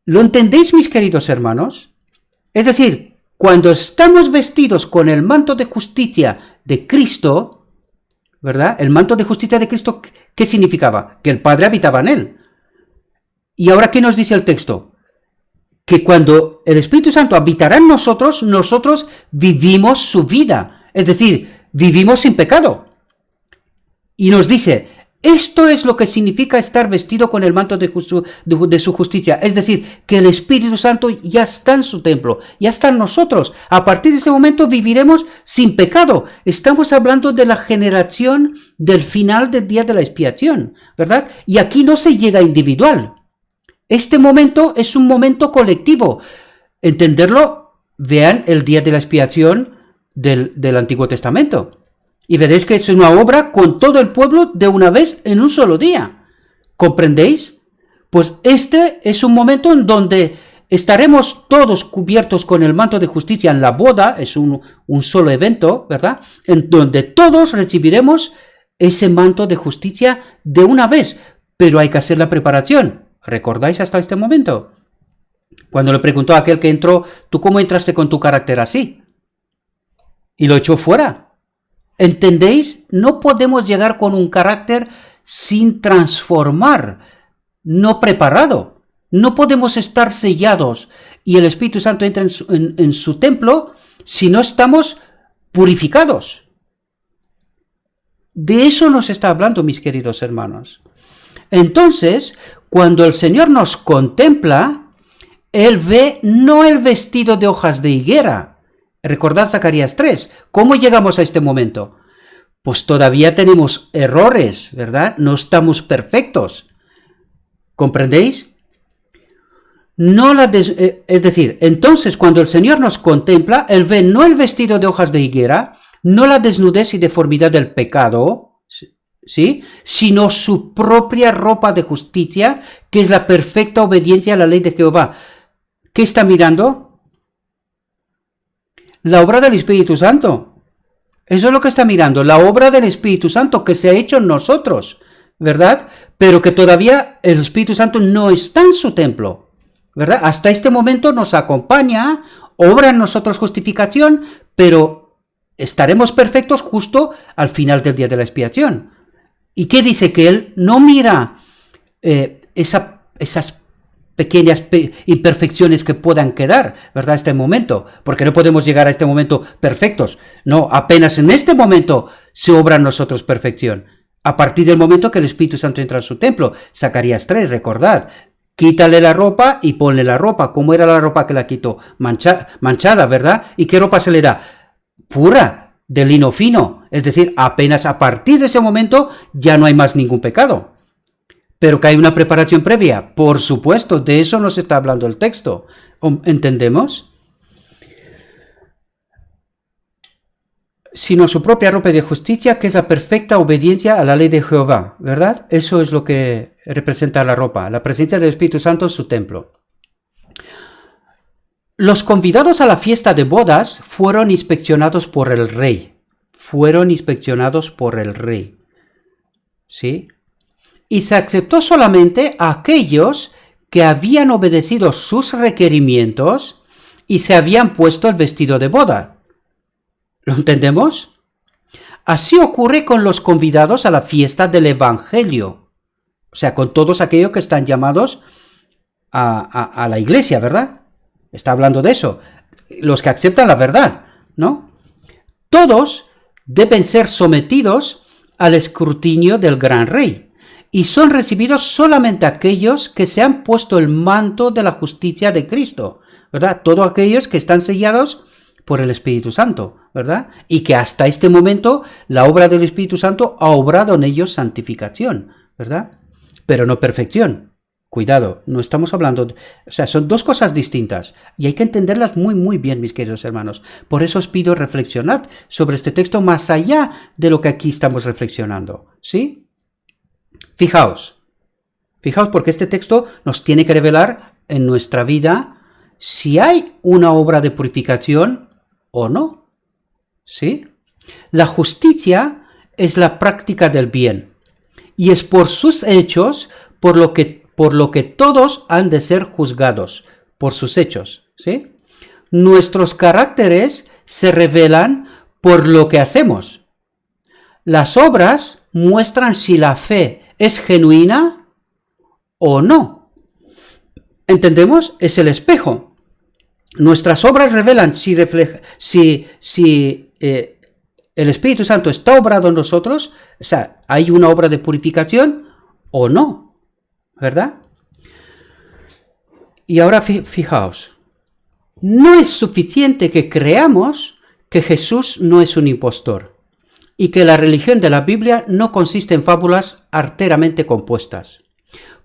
¿Lo entendéis, mis queridos hermanos? Es decir, cuando estamos vestidos con el manto de justicia de Cristo, ¿verdad? El manto de justicia de Cristo, ¿qué significaba? Que el Padre habitaba en él. Y ahora, ¿qué nos dice el texto? Que cuando el Espíritu Santo habitará en nosotros, nosotros vivimos su vida. Es decir, vivimos sin pecado. Y nos dice, esto es lo que significa estar vestido con el manto de su justicia. Es decir, que el Espíritu Santo ya está en su templo, ya está en nosotros. A partir de ese momento viviremos sin pecado. Estamos hablando de la generación del final del día de la expiación, ¿verdad? Y aquí no se llega individual. Este momento es un momento colectivo. Entenderlo, vean el día de la expiación del Antiguo Testamento. Y veréis que es una obra con todo el pueblo de una vez en un solo día. ¿Comprendéis? Pues este es un momento en donde estaremos todos cubiertos con el manto de justicia en la boda, es un solo evento, ¿verdad? En donde todos recibiremos ese manto de justicia de una vez, pero hay que hacer la preparación. ¿Recordáis hasta este momento? Cuando le preguntó a aquel que entró, ¿tú cómo entraste con tu carácter así? Y lo echó fuera. ¿Entendéis? No podemos llegar con un carácter sin transformar, no preparado. No podemos estar sellados y el Espíritu Santo entra en su templo si no estamos purificados. De eso nos está hablando, mis queridos hermanos. Entonces, cuando el Señor nos contempla, Él ve no el vestido de hojas de higuera. Recordad Zacarías 3. ¿Cómo llegamos a este momento? Pues todavía tenemos errores, ¿verdad? No estamos perfectos. ¿Comprendéis? Es decir, entonces cuando el Señor nos contempla, Él ve no el vestido de hojas de higuera, no la desnudez y deformidad del pecado, ¿sí? Sino su propia ropa de justicia, que es la perfecta obediencia a la ley de Jehová. ¿Qué está mirando? La obra del Espíritu Santo. Eso es lo que está mirando, la obra del Espíritu Santo que se ha hecho en nosotros, ¿verdad? Pero que todavía el Espíritu Santo no está en su templo, ¿verdad? Hasta este momento nos acompaña, obra en nosotros justificación, pero estaremos perfectos justo al final del día de la expiación. ¿Y qué dice? Que Él no mira esas pequeñas imperfecciones que puedan quedar, ¿verdad? Este momento, porque no podemos llegar a este momento perfectos. No, apenas en este momento se obra en nosotros perfección. A partir del momento que el Espíritu Santo entra en su templo. Zacarías 3, recordad. Quítale la ropa y ponle la ropa. ¿Cómo era la ropa que la quitó? Manchada, ¿verdad? ¿Y qué ropa se le da? Pura, de lino fino. Es decir, apenas a partir de ese momento ya no hay más ningún pecado. Pero que hay una preparación previa, por supuesto, de eso nos está hablando el texto. ¿Entendemos? Sino su propia ropa de justicia, que es la perfecta obediencia a la ley de Jehová, ¿verdad? Eso es lo que representa la ropa, la presencia del Espíritu Santo en su templo. Los convidados a la fiesta de bodas fueron inspeccionados por el rey. ¿Sí? Y se aceptó solamente a aquellos que habían obedecido sus requerimientos y se habían puesto el vestido de boda. ¿Lo entendemos? Así ocurre con los convidados a la fiesta del Evangelio. O sea, con todos aquellos que están llamados a la iglesia, ¿verdad? Está hablando de eso. Los que aceptan la verdad, ¿no? Todos deben ser sometidos al escrutinio del gran rey. Y son recibidos solamente aquellos que se han puesto el manto de la justicia de Cristo, ¿verdad? Todos aquellos que están sellados por el Espíritu Santo, ¿verdad? Y que hasta este momento la obra del Espíritu Santo ha obrado en ellos santificación, ¿verdad? Pero no perfección. Cuidado, no estamos hablando... O sea, son dos cosas distintas y hay que entenderlas muy, muy bien, mis queridos hermanos. Por eso os pido reflexionad sobre este texto más allá de lo que aquí estamos reflexionando, ¿sí? Fijaos porque este texto nos tiene que revelar en nuestra vida si hay una obra de purificación o no, ¿sí? La justicia es la práctica del bien y es por sus hechos por lo que todos han de ser juzgados, por sus hechos, ¿sí? Nuestros caracteres se revelan por lo que hacemos. Las obras muestran si la fe es genuina o no. ¿Entendemos? Es el espejo. Nuestras obras revelan si el Espíritu Santo está obrado en nosotros, o sea, hay una obra de purificación o no, ¿verdad? Y ahora fijaos, no es suficiente que creamos que Jesús no es un impostor y que la religión de la Biblia no consiste en fábulas arteramente compuestas.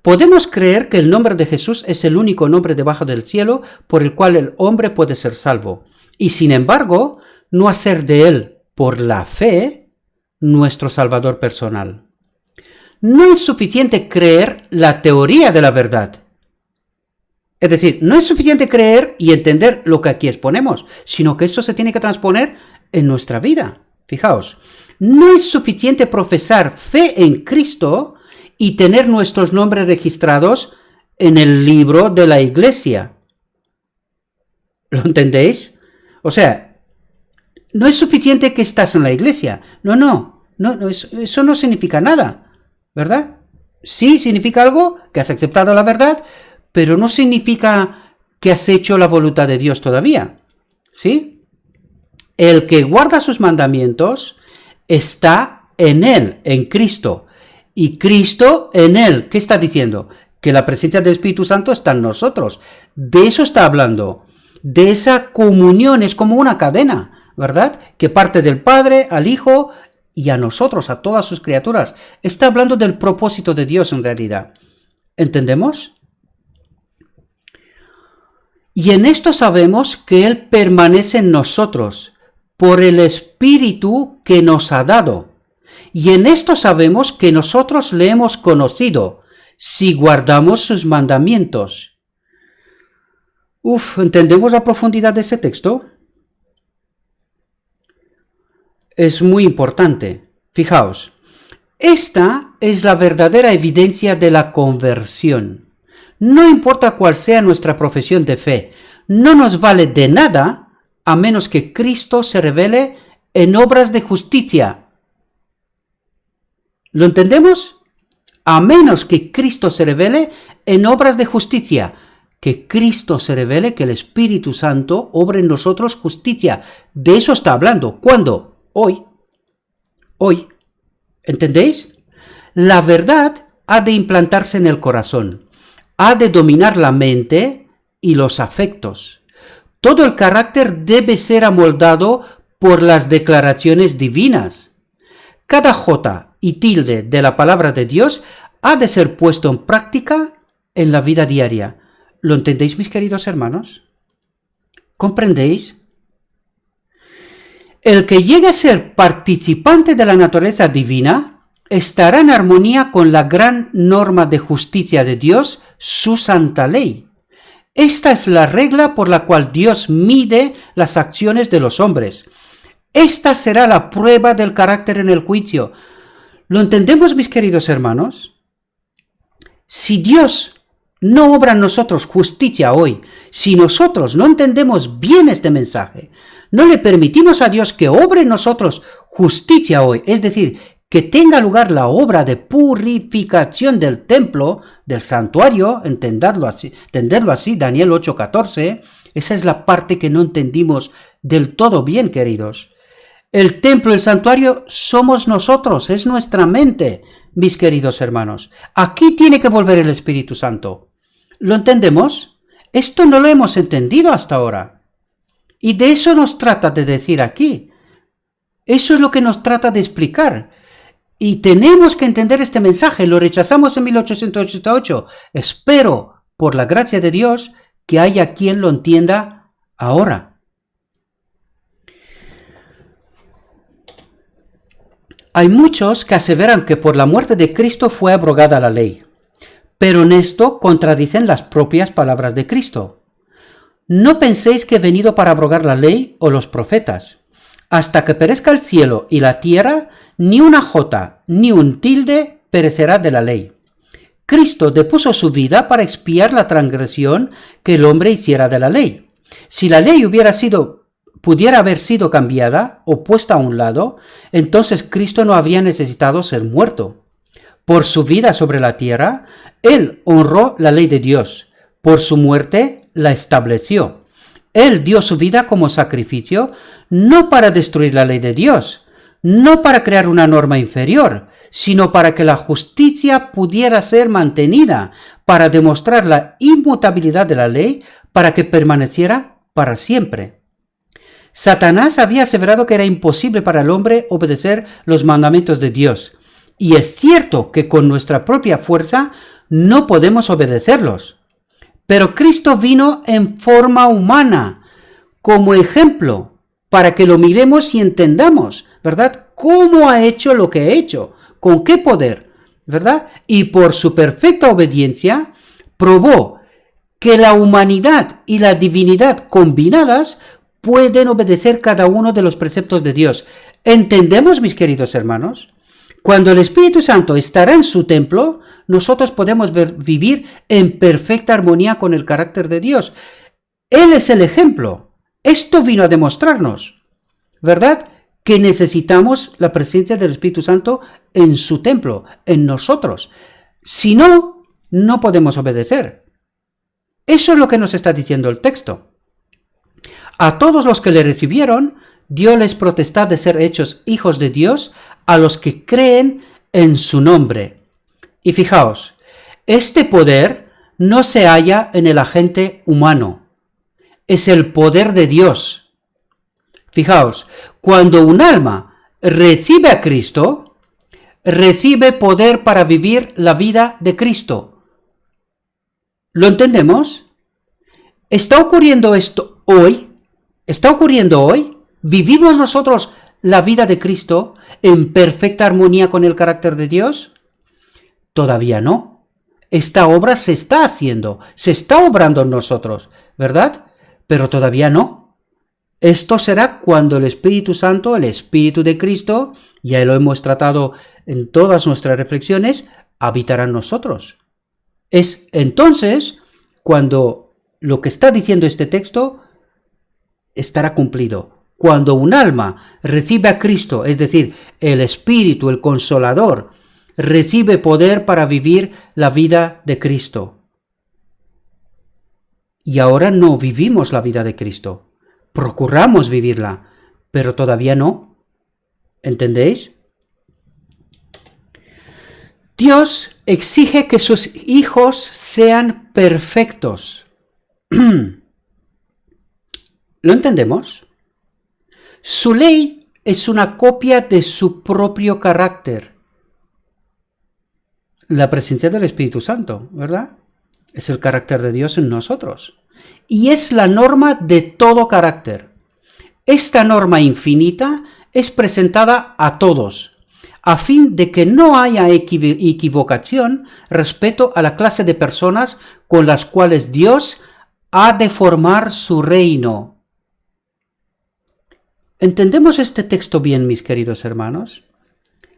Podemos creer que el nombre de Jesús es el único nombre debajo del cielo por el cual el hombre puede ser salvo, y sin embargo, no hacer de él, por la fe, nuestro Salvador personal. No es suficiente creer la teoría de la verdad. Es decir, no es suficiente creer y entender lo que aquí exponemos, sino que eso se tiene que transponer en nuestra vida. Fijaos, no es suficiente profesar fe en Cristo y tener nuestros nombres registrados en el libro de la iglesia. ¿Lo entendéis? O sea, no es suficiente que estás en la iglesia. No, eso no significa nada, ¿verdad? Sí significa algo, que has aceptado la verdad, pero no significa que has hecho la voluntad de Dios todavía, ¿sí? El que guarda sus mandamientos está en él, en Cristo, y Cristo en él. ¿Qué está diciendo? Que la presencia del Espíritu Santo está en nosotros. De eso está hablando. De esa comunión, es como una cadena, ¿verdad? Que parte del Padre al Hijo y a nosotros, a todas sus criaturas. Está hablando del propósito de Dios en realidad. ¿Entendemos? Y en esto sabemos que Él permanece en nosotros por el Espíritu que nos ha dado. Y en esto sabemos que nosotros le hemos conocido, si guardamos sus mandamientos. ¿Entendemos la profundidad de ese texto? Es muy importante. Fijaos, esta es la verdadera evidencia de la conversión. No importa cuál sea nuestra profesión de fe, no nos vale de nada a menos que Cristo se revele en obras de justicia. ¿Lo entendemos? A menos que Cristo se revele en obras de justicia. Que Cristo se revele, que el Espíritu Santo obre en nosotros justicia. De eso está hablando. ¿Cuándo? Hoy. Hoy. ¿Entendéis? La verdad ha de implantarse en el corazón. Ha de dominar la mente y los afectos. Todo el carácter debe ser amoldado por las declaraciones divinas. Cada jota y tilde de la palabra de Dios ha de ser puesto en práctica en la vida diaria. ¿Lo entendéis, mis queridos hermanos? ¿Comprendéis? El que llegue a ser participante de la naturaleza divina estará en armonía con la gran norma de justicia de Dios, su santa ley. Esta es la regla por la cual Dios mide las acciones de los hombres. Esta será la prueba del carácter en el juicio. ¿Lo entendemos, mis queridos hermanos? Si Dios no obra en nosotros justicia hoy, si nosotros no entendemos bien este mensaje, no le permitimos a Dios que obre en nosotros justicia hoy, es decir, que tenga lugar la obra de purificación del templo, del santuario, entenderlo así, Daniel 8:14, esa es la parte que no entendimos del todo bien, queridos. El templo, el santuario, somos nosotros, es nuestra mente, mis queridos hermanos. Aquí tiene que volver el Espíritu Santo. ¿Lo entendemos? Esto no lo hemos entendido hasta ahora. Y de eso nos trata de decir aquí. Eso es lo que nos trata de explicar. Y tenemos que entender este mensaje. Lo rechazamos en 1888. Espero, por la gracia de Dios, que haya quien lo entienda ahora. Hay muchos que aseveran que por la muerte de Cristo fue abrogada la ley, pero en esto contradicen las propias palabras de Cristo. No penséis que he venido para abrogar la ley o los profetas. Hasta que perezca el cielo y la tierra, ni una jota ni un tilde perecerá de la ley. Cristo depuso su vida para expiar la transgresión que el hombre hiciera de la ley. Si la ley pudiera haber sido cambiada o puesta a un lado, entonces Cristo no habría necesitado ser muerto. Por su vida sobre la tierra, Él honró la ley de Dios. Por su muerte, la estableció. Él dio su vida como sacrificio, no para destruir la ley de Dios, no para crear una norma inferior, sino para que la justicia pudiera ser mantenida, para demostrar la inmutabilidad de la ley, para que permaneciera para siempre. Satanás había aseverado que era imposible para el hombre obedecer los mandamientos de Dios. Y es cierto que con nuestra propia fuerza no podemos obedecerlos. Pero Cristo vino en forma humana, como ejemplo, para que lo miremos y entendamos, ¿verdad? ¿Cómo ha hecho lo que ha hecho? ¿Con qué poder? ¿Verdad? Y por su perfecta obediencia, probó que la humanidad y la divinidad combinadas pueden obedecer cada uno de los preceptos de Dios. ¿Entendemos, mis queridos hermanos? Cuando el Espíritu Santo estará en su templo, nosotros podemos vivir en perfecta armonía con el carácter de Dios. Él es el ejemplo. Esto vino a demostrarnos, ¿verdad? Que necesitamos la presencia del Espíritu Santo en su templo, en nosotros. Si no, no podemos obedecer. Eso es lo que nos está diciendo el texto. A todos los que le recibieron, dióles potestad de ser hechos hijos de Dios, a los que creen en su nombre. Y fijaos, este poder no se halla en el agente humano, es el poder de Dios. Fijaos, cuando un alma recibe a Cristo, recibe poder para vivir la vida de Cristo. ¿Lo entendemos? ¿Está ocurriendo esto hoy? ¿Está ocurriendo hoy? ¿Vivimos nosotros la vida de Cristo en perfecta armonía con el carácter de Dios? Todavía no. Esta obra se está haciendo, se está obrando en nosotros, ¿verdad? Pero todavía no. Esto será cuando el Espíritu Santo, el Espíritu de Cristo, ya lo hemos tratado en todas nuestras reflexiones, habitará en nosotros. Es entonces cuando lo que está diciendo este texto estará cumplido. Cuando un alma recibe a Cristo, es decir, el Espíritu, el Consolador, recibe poder para vivir la vida de Cristo. Y ahora no vivimos la vida de Cristo. Procuramos vivirla, pero todavía no. ¿Entendéis? Dios exige que sus hijos sean perfectos. ¿Lo entendemos? Su ley es una copia de su propio carácter. La presencia del Espíritu Santo, ¿verdad? Es el carácter de Dios en nosotros. Y es la norma de todo carácter. Esta norma infinita es presentada a todos, a fin de que no haya equivocación respecto a la clase de personas con las cuales Dios ha de formar su reino. ¿Entendemos este texto bien, mis queridos hermanos?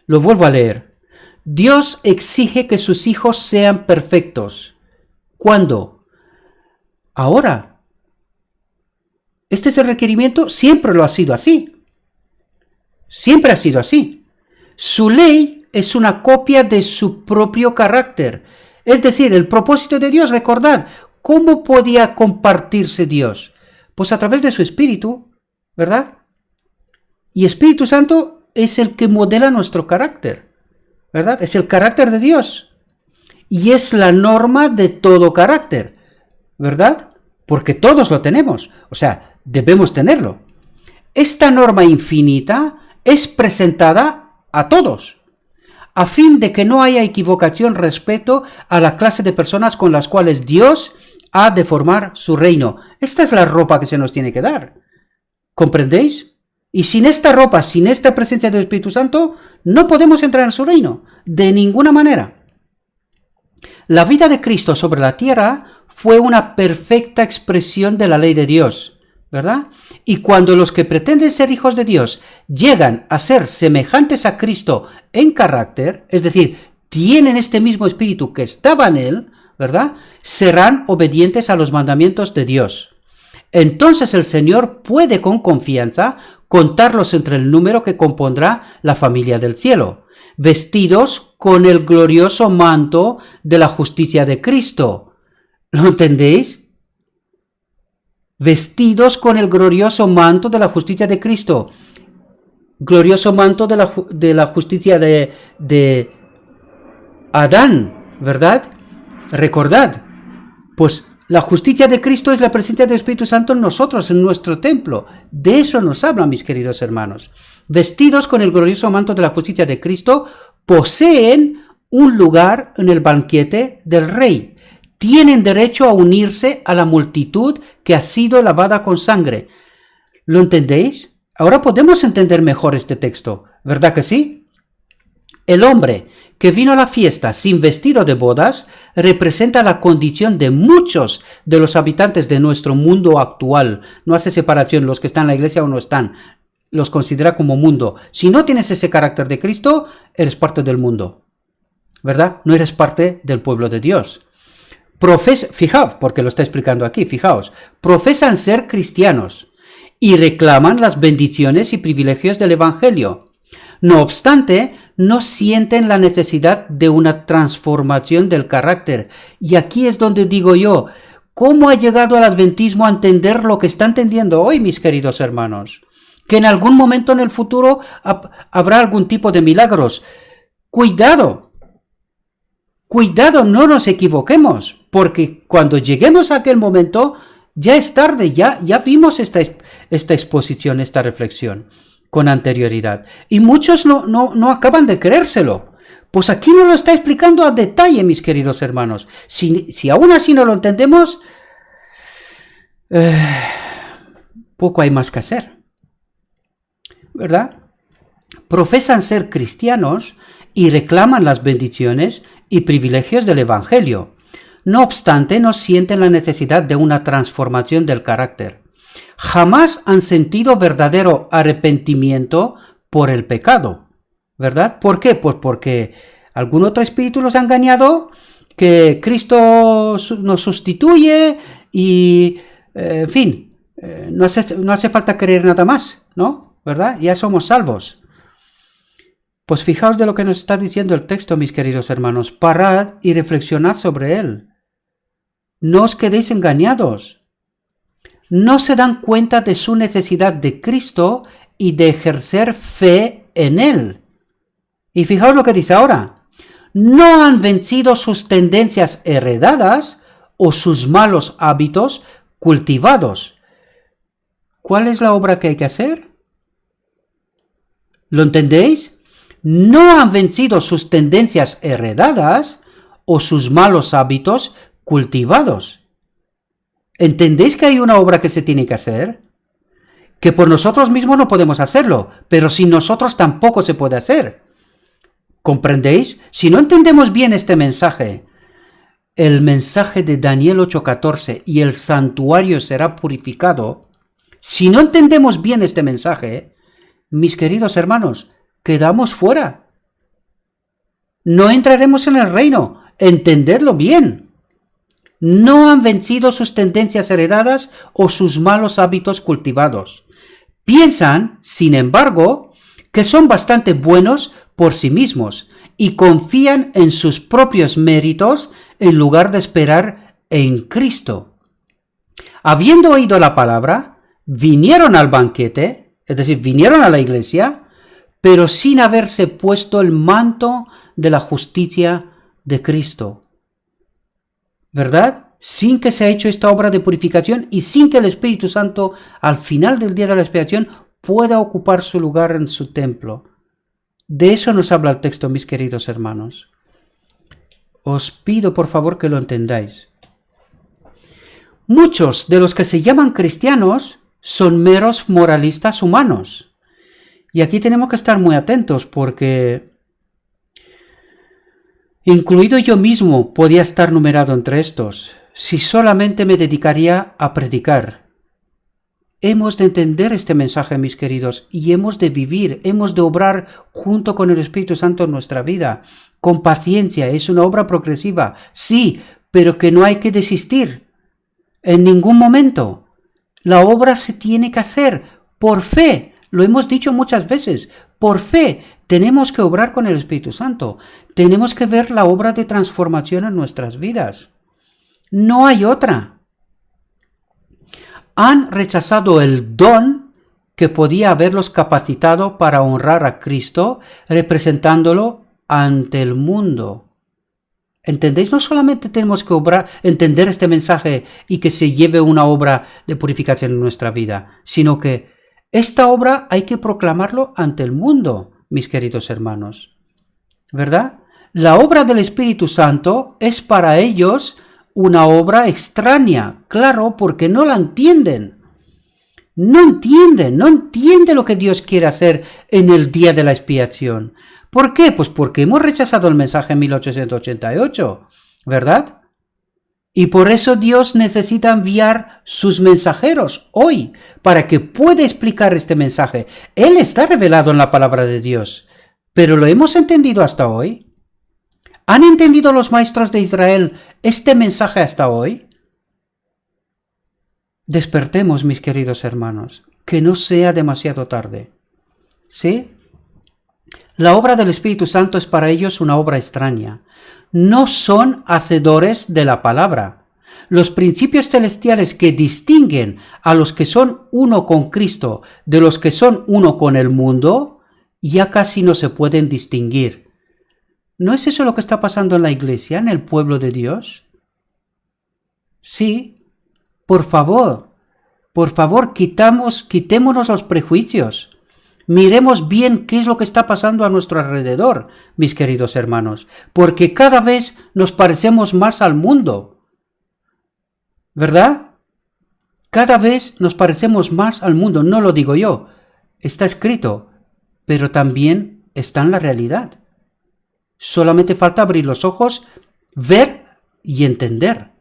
Lo vuelvo a leer. Dios exige que sus hijos sean perfectos. ¿Cuándo? Ahora. Este es el requerimiento, siempre lo ha sido así. Siempre ha sido así. Su ley es una copia de su propio carácter. Es decir, el propósito de Dios, recordad, ¿cómo podía compartirse Dios? Pues a través de su Espíritu, ¿verdad? Y Espíritu Santo es el que modela nuestro carácter, ¿verdad? Es el carácter de Dios. Y es la norma de todo carácter, ¿verdad? Porque todos lo tenemos, o sea, debemos tenerlo. Esta norma infinita es presentada a todos, a fin de que no haya equivocación respecto a la clase de personas con las cuales Dios ha de formar su reino. Esta es la ropa que se nos tiene que dar. ¿Comprendéis? Y sin esta ropa, sin esta presencia del Espíritu Santo, no podemos entrar en su reino, de ninguna manera. La vida de Cristo sobre la tierra fue una perfecta expresión de la ley de Dios, ¿verdad? Y cuando los que pretenden ser hijos de Dios llegan a ser semejantes a Cristo en carácter, es decir, tienen este mismo espíritu que estaba en él, ¿verdad? Serán obedientes a los mandamientos de Dios. Entonces el Señor puede con confianza contarlos entre el número que compondrá la familia del cielo, vestidos con el glorioso manto de la justicia de Cristo. ¿Lo entendéis? Vestidos con el glorioso manto de la justicia de Cristo. Glorioso manto de la justicia de Adán, ¿verdad? Recordad, pues la justicia de Cristo es la presencia del Espíritu Santo en nosotros, en nuestro templo. De eso nos habla, mis queridos hermanos. Vestidos con el glorioso manto de la justicia de Cristo, poseen un lugar en el banquete del Rey. Tienen derecho a unirse a la multitud que ha sido lavada con sangre. ¿Lo entendéis? Ahora podemos entender mejor este texto, ¿verdad que sí? El hombre que vino a la fiesta sin vestido de bodas representa la condición de muchos de los habitantes de nuestro mundo actual. No hace separación los que están en la iglesia o no están. Los considera como mundo. Si no tienes ese carácter de Cristo, eres parte del mundo, ¿verdad? No eres parte del pueblo de Dios. Fijaos, porque lo está explicando aquí, fijaos. Profesan ser cristianos y reclaman las bendiciones y privilegios del Evangelio. No obstante, no sienten la necesidad de una transformación del carácter. Y aquí es donde digo yo, ¿cómo ha llegado el adventismo a entender lo que está entendiendo hoy, mis queridos hermanos? Que en algún momento en el futuro habrá algún tipo de milagros. Cuidado, no nos equivoquemos, porque cuando lleguemos a aquel momento, ya es tarde, ya vimos esta exposición, esta reflexión con anterioridad. Y muchos no acaban de creérselo. Pues aquí nos lo está explicando a detalle, mis queridos hermanos. Si aún así no lo entendemos, poco hay más que hacer, ¿verdad? Profesan ser cristianos y reclaman las bendiciones y privilegios del Evangelio. No obstante, no sienten la necesidad de una transformación del carácter. Jamás han sentido verdadero arrepentimiento por el pecado, ¿verdad? ¿Por qué? Pues porque algún otro espíritu los ha engañado, que Cristo nos sustituye y, en fin, no hace falta creer nada más, ¿no? ¿Verdad? Ya somos salvos. Pues fijaos de lo que nos está diciendo el texto, mis queridos hermanos. Parad y reflexionad sobre él. No os quedéis engañados. No se dan cuenta de su necesidad de Cristo y de ejercer fe en él. Y fijaos lo que dice ahora. No han vencido sus tendencias heredadas o sus malos hábitos cultivados. ¿Cuál es la obra que hay que hacer? ¿Lo entendéis? No han vencido sus tendencias heredadas o sus malos hábitos cultivados. ¿Entendéis que hay una obra que se tiene que hacer? Que por nosotros mismos no podemos hacerlo, pero sin nosotros tampoco se puede hacer. ¿Comprendéis? Si no entendemos bien este mensaje, el mensaje de Daniel 8:14 y el santuario será purificado, si no entendemos bien este mensaje, mis queridos hermanos, quedamos fuera. No entraremos en el reino. Entendedlo bien. No han vencido sus tendencias heredadas o sus malos hábitos cultivados. Piensan, sin embargo, que son bastante buenos por sí mismos y confían en sus propios méritos en lugar de esperar en Cristo. Habiendo oído la palabra, vinieron al banquete, es decir, vinieron a la iglesia, pero sin haberse puesto el manto de la justicia de Cristo. ¿Verdad? Sin que se haya hecho esta obra de purificación y sin que el Espíritu Santo, al final del día de la expiación, pueda ocupar su lugar en su templo. De eso nos habla el texto, mis queridos hermanos. Os pido, por favor, que lo entendáis. Muchos de los que se llaman cristianos son meros moralistas humanos. Y aquí tenemos que estar muy atentos porque, incluido yo mismo, podía estar numerado entre estos, si solamente me dedicaría a predicar. Hemos de entender este mensaje, mis queridos, y hemos de vivir, hemos de obrar junto con el Espíritu Santo en nuestra vida, con paciencia. Es una obra progresiva, sí, pero que no hay que desistir en ningún momento. La obra se tiene que hacer por fe. Lo hemos dicho muchas veces, por fe tenemos que obrar con el Espíritu Santo, tenemos que ver la obra de transformación en nuestras vidas. No hay otra. Han rechazado el don que podía haberlos capacitado para honrar a Cristo, representándolo ante el mundo. ¿Entendéis? No solamente tenemos que entender este mensaje y que se lleve una obra de purificación en nuestra vida, sino que esta obra hay que proclamarlo ante el mundo, mis queridos hermanos. ¿Verdad? La obra del Espíritu Santo es para ellos una obra extraña, claro, porque no la entienden. No entienden lo que Dios quiere hacer en el día de la expiación. ¿Por qué? Pues porque hemos rechazado el mensaje en 1888, ¿verdad? Y por eso Dios necesita enviar sus mensajeros hoy para que pueda explicar este mensaje. Él está revelado en la palabra de Dios, pero ¿lo hemos entendido hasta hoy? ¿Han entendido los maestros de Israel este mensaje hasta hoy? Despertemos, mis queridos hermanos, que no sea demasiado tarde. ¿Sí? La obra del Espíritu Santo es para ellos una obra extraña. No son hacedores de la palabra. Los principios celestiales que distinguen a los que son uno con Cristo de los que son uno con el mundo, ya casi no se pueden distinguir. ¿No es eso lo que está pasando en la iglesia, en el pueblo de Dios? Sí, por favor, quitémonos los prejuicios. Miremos bien qué es lo que está pasando a nuestro alrededor, mis queridos hermanos, porque cada vez nos parecemos más al mundo. ¿Verdad? Cada vez nos parecemos más al mundo, no lo digo yo, está escrito, pero también está en la realidad. Solamente falta abrir los ojos, ver y entender.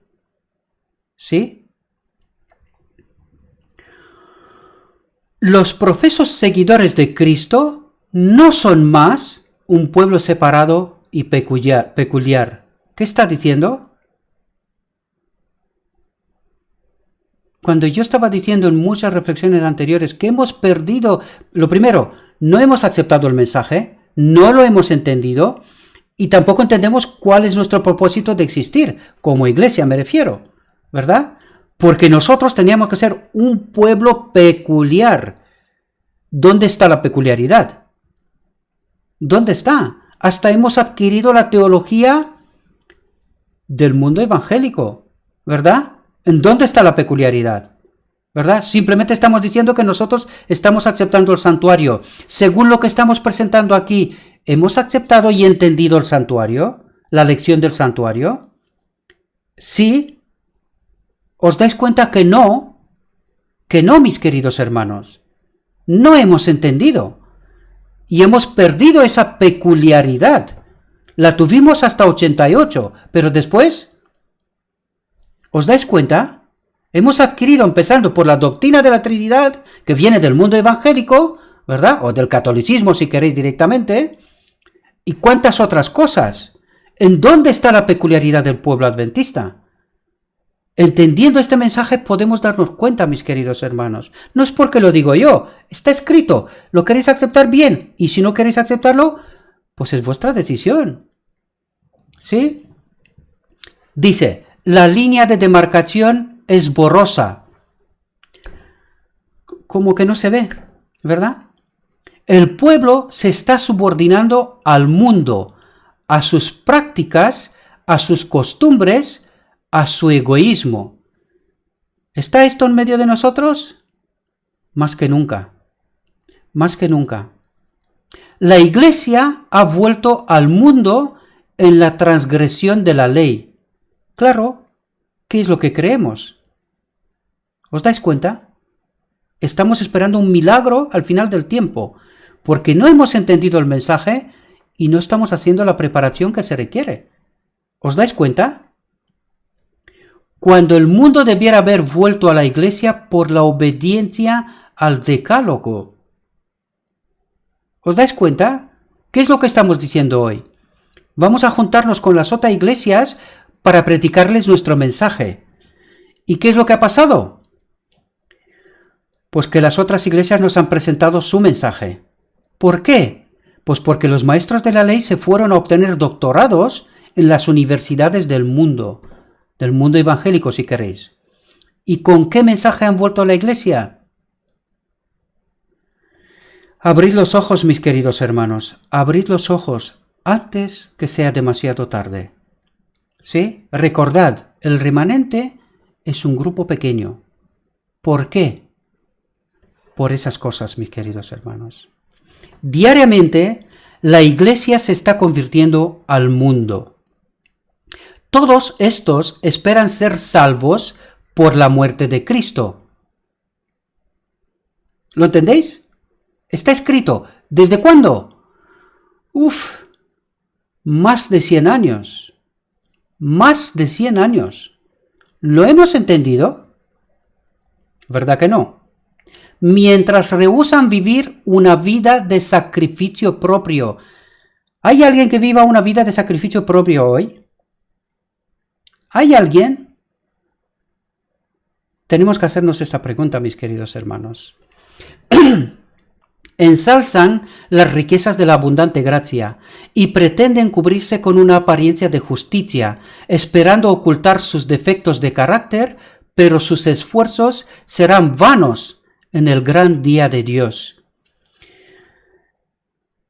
¿Sí? Los profesos seguidores de Cristo no son más un pueblo separado y peculiar. ¿Qué está diciendo? Cuando yo estaba diciendo en muchas reflexiones anteriores que hemos perdido, lo primero, no hemos aceptado el mensaje, no lo hemos entendido y tampoco entendemos cuál es nuestro propósito de existir, como iglesia me refiero, ¿verdad? Porque nosotros teníamos que ser un pueblo peculiar. ¿Dónde está la peculiaridad? ¿Dónde está? Hasta hemos adquirido la teología del mundo evangélico, ¿verdad? ¿En dónde está la peculiaridad? ¿Verdad? Simplemente estamos diciendo que nosotros estamos aceptando el santuario. Según lo que estamos presentando aquí, ¿hemos aceptado y entendido el santuario? ¿La lección del santuario? ¿Sí? ¿Os dais cuenta que no? Que no, mis queridos hermanos. No hemos entendido. Y hemos perdido esa peculiaridad. La tuvimos hasta 88, pero después... ¿Os dais cuenta? Hemos adquirido, empezando por la doctrina de la Trinidad, que viene del mundo evangélico, ¿verdad? O del catolicismo, si queréis directamente. ¿Y cuántas otras cosas? ¿En dónde está la peculiaridad del pueblo adventista? Entendiendo este mensaje podemos darnos cuenta, mis queridos hermanos. No es porque lo digo yo, está escrito. ¿Lo queréis aceptar bien? Y si no queréis aceptarlo, pues es vuestra decisión. ¿Sí? Dice... La línea de demarcación es borrosa. Como que no se ve, ¿verdad? El pueblo se está subordinando al mundo, a sus prácticas, a sus costumbres, a su egoísmo. ¿Está esto en medio de nosotros? Más que nunca. Más que nunca. La Iglesia ha vuelto al mundo en la transgresión de la ley. Claro, ¿qué es lo que creemos? ¿Os dais cuenta? Estamos esperando un milagro al final del tiempo, porque no hemos entendido el mensaje y no estamos haciendo la preparación que se requiere. ¿Os dais cuenta? Cuando el mundo debiera haber vuelto a la Iglesia por la obediencia al decálogo. ¿Os dais cuenta? ¿Qué es lo que estamos diciendo hoy? Vamos a juntarnos con las otras iglesias para predicarles nuestro mensaje. ¿Y qué es lo que ha pasado? Pues que las otras iglesias nos han presentado su mensaje. ¿Por qué? Pues porque los maestros de la ley se fueron a obtener doctorados en las universidades del mundo evangélico si queréis. ¿Y con qué mensaje han vuelto a la iglesia? Abrid los ojos, mis queridos hermanos, abrid los ojos antes que sea demasiado tarde. ¿Sí? Recordad, el remanente es un grupo pequeño. ¿Por qué? Por esas cosas, mis queridos hermanos. Diariamente, la iglesia se está convirtiendo al mundo. Todos estos esperan ser salvos por la muerte de Cristo. ¿Lo entendéis? Está escrito. ¿Desde cuándo? Más de 100 años. Más de 100 años. ¿Lo hemos entendido? ¿Verdad que no? Mientras rehúsan vivir una vida de sacrificio propio. ¿Hay alguien que viva una vida de sacrificio propio hoy? ¿Hay alguien? Tenemos que hacernos esta pregunta, mis queridos hermanos. Ensalzan las riquezas de la abundante gracia y pretenden cubrirse con una apariencia de justicia, esperando ocultar sus defectos de carácter, pero sus esfuerzos serán vanos en el gran día de Dios.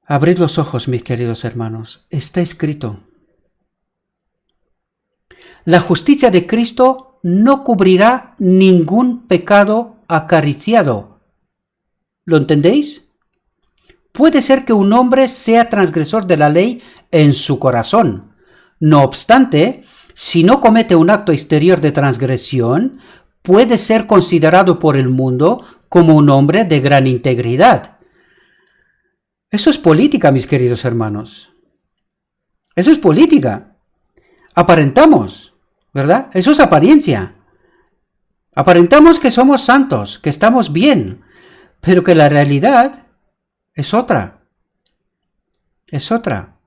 Abrid los ojos, mis queridos hermanos, está escrito. La justicia de Cristo no cubrirá ningún pecado acariciado. ¿Lo entendéis? Puede ser que un hombre sea transgresor de la ley en su corazón. No obstante, si no comete un acto exterior de transgresión, puede ser considerado por el mundo como un hombre de gran integridad. Eso es política, mis queridos hermanos. Eso es política. Aparentamos, ¿verdad? Eso es apariencia. Aparentamos que somos santos, que estamos bien, pero que la realidad es otra. Es otra.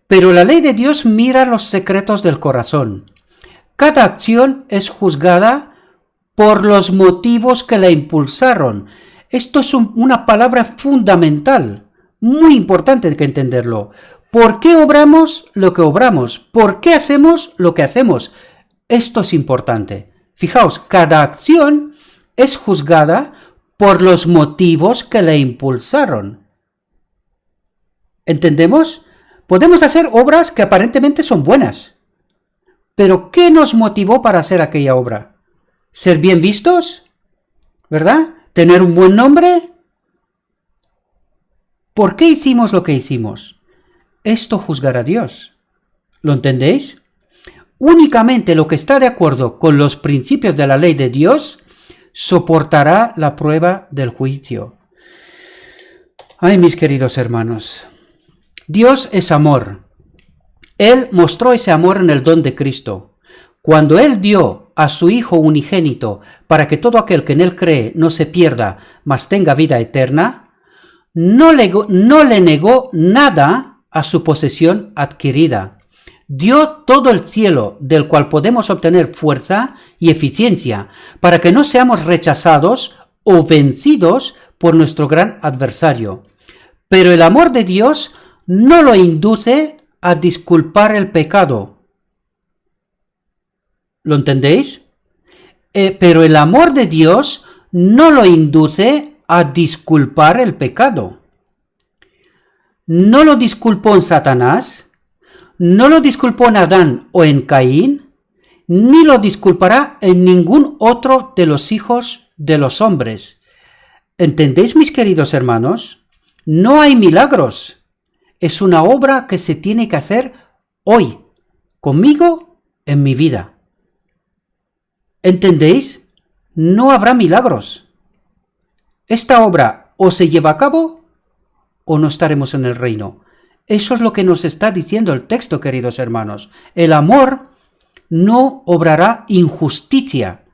Pero la ley de Dios mira los secretos del corazón. Cada acción es juzgada por los motivos que la impulsaron. Esto es una palabra fundamental, muy importante que entenderlo. ¿Por qué obramos lo que obramos? ¿Por qué hacemos lo que hacemos? Esto es importante. Fijaos, cada acción es juzgada por los motivos que la impulsaron. ¿Entendemos? Podemos hacer obras que aparentemente son buenas. Pero ¿qué nos motivó para hacer aquella obra? ¿Ser bien vistos? ¿Verdad? ¿Tener un buen nombre? ¿Por qué hicimos lo que hicimos? Esto juzgará a Dios. ¿Lo entendéis? Únicamente lo que está de acuerdo con los principios de la ley de Dios soportará la prueba del juicio. Ay, mis queridos hermanos, Dios es amor. Él mostró ese amor en el don de Cristo. Cuando Él dio a su Hijo unigénito para que todo aquel que en Él cree no se pierda, mas tenga vida eterna, no le negó nada a su posesión adquirida. Dio todo el cielo del cual podemos obtener fuerza y eficiencia para que no seamos rechazados o vencidos por nuestro gran adversario. Pero el amor de Dios no lo induce a disculpar el pecado. ¿Lo entendéis? Pero el amor de Dios no lo induce a disculpar el pecado. No lo disculpó en Satanás, no lo disculpó en Adán o en Caín, ni lo disculpará en ningún otro de los hijos de los hombres. ¿Entendéis, mis queridos hermanos? No hay milagros. Es una obra que se tiene que hacer hoy, conmigo, en mi vida. ¿Entendéis? No habrá milagros. Esta obra o se lleva a cabo o no estaremos en el reino. Eso es lo que nos está diciendo el texto, queridos hermanos. El amor no obrará injusticia.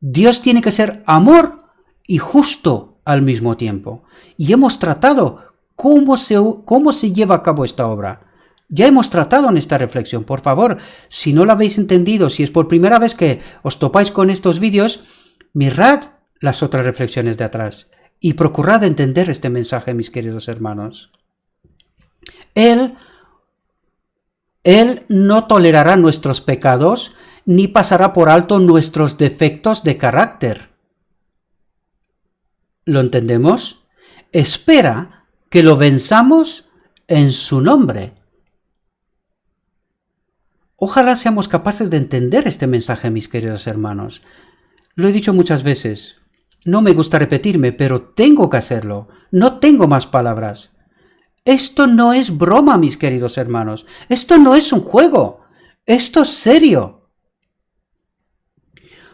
Dios tiene que ser amor y justo al mismo tiempo. Y hemos tratado cómo se lleva a cabo esta obra. Ya hemos tratado en esta reflexión. Por favor, si no la habéis entendido, si es por primera vez que os topáis con estos vídeos, mirad las otras reflexiones de atrás y procurad entender este mensaje, mis queridos hermanos. Él no tolerará nuestros pecados ni pasará por alto nuestros defectos de carácter. ¿Lo entendemos? Espera que lo venzamos en su nombre. Ojalá seamos capaces de entender este mensaje, mis queridos hermanos. Lo he dicho muchas veces. No me gusta repetirme, pero tengo que hacerlo. No tengo más palabras. Esto no es broma, mis queridos hermanos. Esto no es un juego. Esto es serio.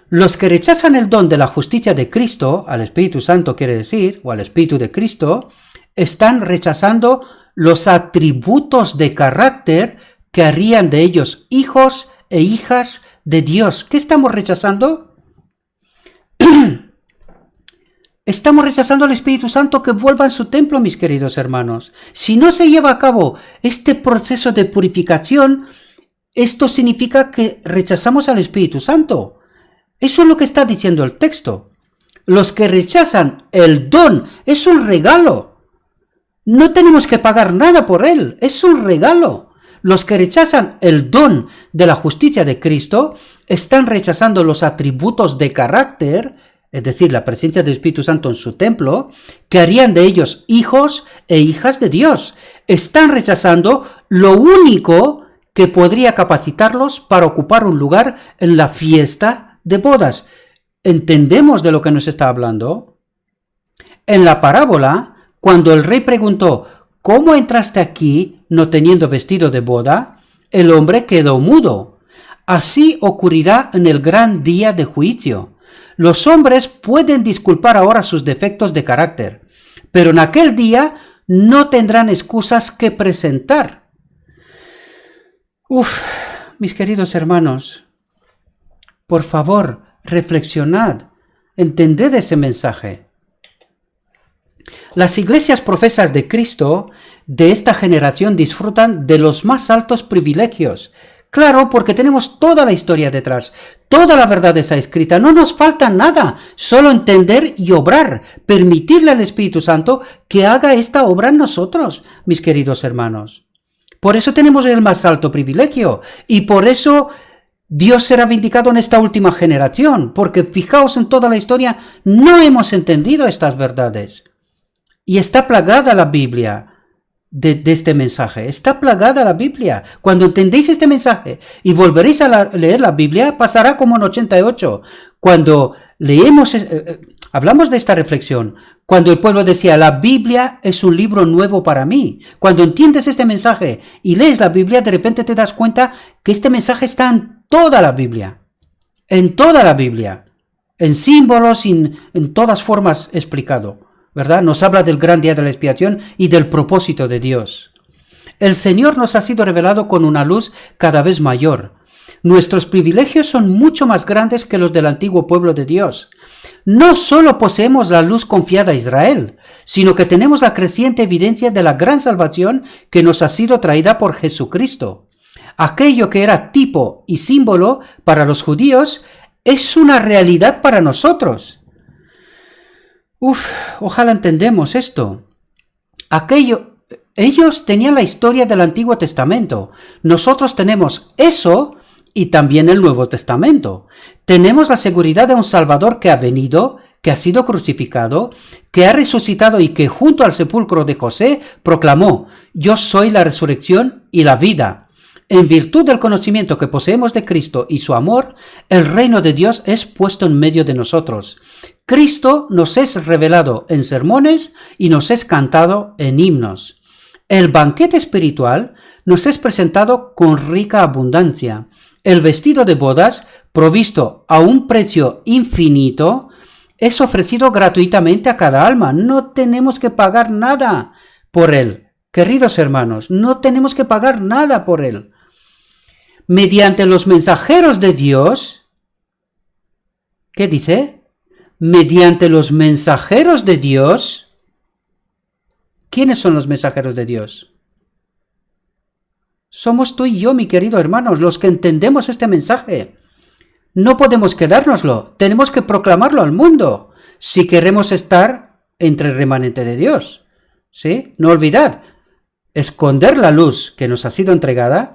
Los que rechazan el don de la justicia de Cristo, al Espíritu Santo quiere decir, o al Espíritu de Cristo, están rechazando los atributos de carácter que harían de ellos hijos e hijas de Dios. ¿Qué estamos rechazando? Estamos rechazando al Espíritu Santo que vuelva en su templo, mis queridos hermanos. Si no se lleva a cabo este proceso de purificación, esto significa que rechazamos al Espíritu Santo. Eso es lo que está diciendo el texto. Los que rechazan el don es un regalo. No tenemos que pagar nada por él, es un regalo. Los que rechazan el don de la justicia de Cristo están rechazando los atributos de carácter, es decir, la presencia del Espíritu Santo en su templo, que harían de ellos hijos e hijas de Dios. Están rechazando lo único que podría capacitarlos para ocupar un lugar en la fiesta de bodas. ¿Entendemos de lo que nos está hablando? En la parábola, cuando el rey preguntó, ¿cómo entraste aquí no teniendo vestido de boda?, el hombre quedó mudo. Así ocurrirá en el gran día de juicio. Los hombres pueden disculpar ahora sus defectos de carácter, pero en aquel día no tendrán excusas que presentar. Mis queridos hermanos, por favor, reflexionad, entended ese mensaje. Las iglesias profesas de Cristo de esta generación disfrutan de los más altos privilegios. Claro, porque tenemos toda la historia detrás, toda la verdad está escrita, no nos falta nada, solo entender y obrar, permitirle al Espíritu Santo que haga esta obra en nosotros, mis queridos hermanos. Por eso tenemos el más alto privilegio y por eso Dios será vindicado en esta última generación, porque fijaos en toda la historia, no hemos entendido estas verdades. Y está plagada la Biblia de este mensaje, está plagada la Biblia. Cuando entendéis este mensaje y volveréis a leer la Biblia, pasará como en 88. Cuando leemos, hablamos de esta reflexión, cuando el pueblo decía, la Biblia es un libro nuevo para mí. Cuando entiendes este mensaje y lees la Biblia, de repente te das cuenta que este mensaje está en toda la Biblia, en símbolos, en todas formas explicado. ¿Verdad? Nos habla del gran día de la expiación y del propósito de Dios. El Señor nos ha sido revelado con una luz cada vez mayor. Nuestros privilegios son mucho más grandes que los del antiguo pueblo de Dios. No solo poseemos la luz confiada a Israel, sino que tenemos la creciente evidencia de la gran salvación que nos ha sido traída por Jesucristo. Aquello que era tipo y símbolo para los judíos es una realidad para nosotros. Ojalá entendemos esto. Ellos tenían la historia del Antiguo Testamento. Nosotros tenemos eso y también el Nuevo Testamento. Tenemos la seguridad de un Salvador que ha venido, que ha sido crucificado, que ha resucitado y que junto al sepulcro de José proclamó: yo soy la resurrección y la vida. En virtud del conocimiento que poseemos de Cristo y su amor, el reino de Dios es puesto en medio de nosotros. Cristo nos es revelado en sermones y nos es cantado en himnos. El banquete espiritual nos es presentado con rica abundancia. El vestido de bodas, provisto a un precio infinito, es ofrecido gratuitamente a cada alma. No tenemos que pagar nada por él. Queridos hermanos, no tenemos que pagar nada por él. Mediante los mensajeros de Dios, ¿qué dice? Mediante los mensajeros de Dios. ¿Quiénes son los mensajeros de Dios? Somos tú y yo, mi querido hermanos, los que entendemos este mensaje. No podemos quedárnoslo, tenemos que proclamarlo al mundo, si queremos estar entre el remanente de Dios. ¿Sí? No olvidad, esconder la luz que nos ha sido entregada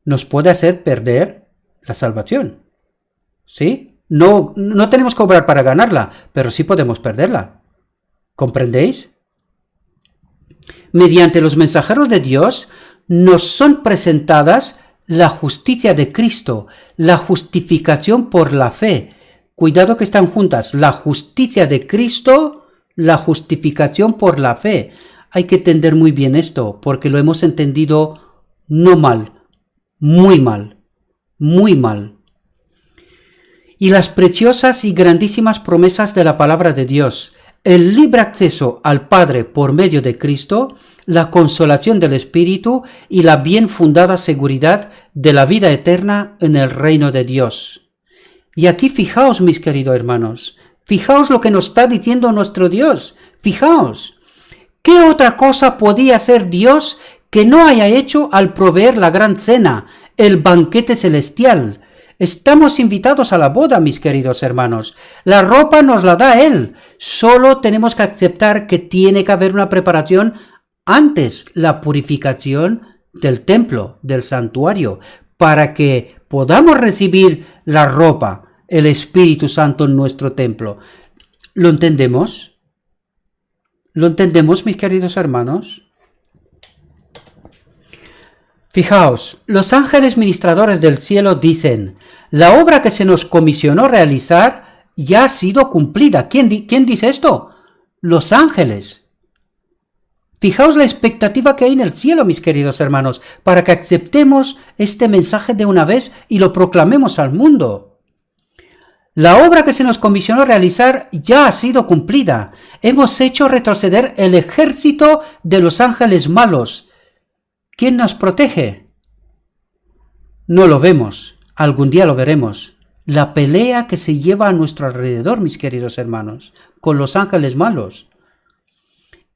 nos puede hacer perder la salvación. ¿Sí? No tenemos que obrar para ganarla, pero sí podemos perderla. ¿Comprendéis? Mediante los mensajeros de Dios nos son presentadas la justicia de Cristo, la justificación por la fe. Cuidado que están juntas, la justicia de Cristo, la justificación por la fe. Hay que entender muy bien esto, porque lo hemos entendido no mal, muy mal, muy mal. Y las preciosas y grandísimas promesas de la palabra de Dios, el libre acceso al Padre por medio de Cristo, la consolación del Espíritu y la bien fundada seguridad de la vida eterna en el reino de Dios. Y aquí fijaos, mis queridos hermanos, fijaos lo que nos está diciendo nuestro Dios, fijaos. ¿Qué otra cosa podía hacer Dios que no haya hecho al proveer la gran cena, el banquete celestial? Estamos invitados a la boda, mis queridos hermanos. La ropa nos la da Él. Solo tenemos que aceptar que tiene que haber una preparación antes, la purificación del templo, del santuario, para que podamos recibir la ropa, el Espíritu Santo en nuestro templo. ¿Lo entendemos? ¿Lo entendemos, mis queridos hermanos? Fijaos, los ángeles ministradores del cielo dicen: la obra que se nos comisionó realizar ya ha sido cumplida. ¿Quién dice esto? Los ángeles. Fijaos la expectativa que hay en el cielo, mis queridos hermanos, para que aceptemos este mensaje de una vez y lo proclamemos al mundo. La obra que se nos comisionó realizar ya ha sido cumplida. Hemos hecho retroceder el ejército de los ángeles malos. ¿Quién nos protege? No lo vemos, algún día lo veremos. La pelea que se lleva a nuestro alrededor, mis queridos hermanos, con los ángeles malos.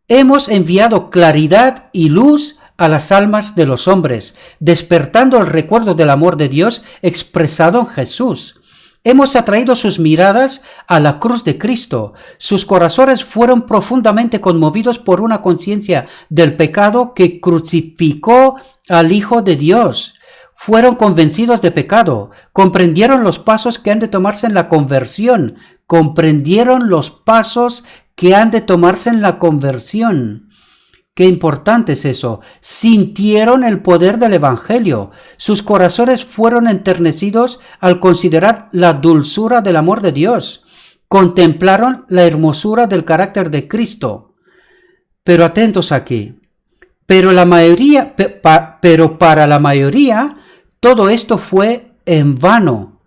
Hemos enviado claridad y luz a las almas de los hombres, despertando el recuerdo del amor de Dios expresado en Jesús. Hemos atraído sus miradas a la cruz de Cristo. Sus corazones fueron profundamente conmovidos por una conciencia del pecado que crucificó al Hijo de Dios. Fueron convencidos de pecado, comprendieron los pasos que han de tomarse en la conversión, Qué importante es eso. Sintieron el poder del Evangelio. Sus corazones fueron enternecidos al considerar la dulzura del amor de Dios. Contemplaron la hermosura del carácter de Cristo. Pero atentos aquí. Pero para la mayoría, todo esto fue en vano.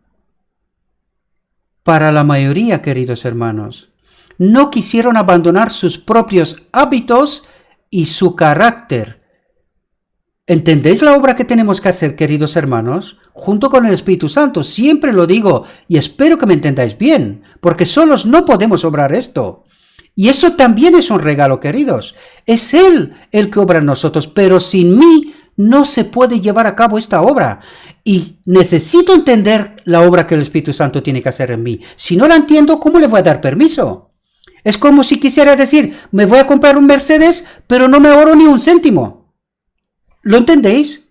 Para la mayoría, queridos hermanos, no quisieron abandonar sus propios hábitos y su carácter. ¿Entendéis la obra que tenemos que hacer, queridos hermanos? Junto con el Espíritu Santo, siempre lo digo y espero que me entendáis bien, porque solos no podemos obrar esto. Y eso también es un regalo, queridos. Es Él el que obra en nosotros, pero sin mí no se puede llevar a cabo esta obra. Y necesito entender la obra que el Espíritu Santo tiene que hacer en mí. Si no la entiendo, ¿cómo le voy a dar permiso? Es como si quisiera decir, me voy a comprar un Mercedes, pero no me ahorro ni un céntimo. ¿Lo entendéis?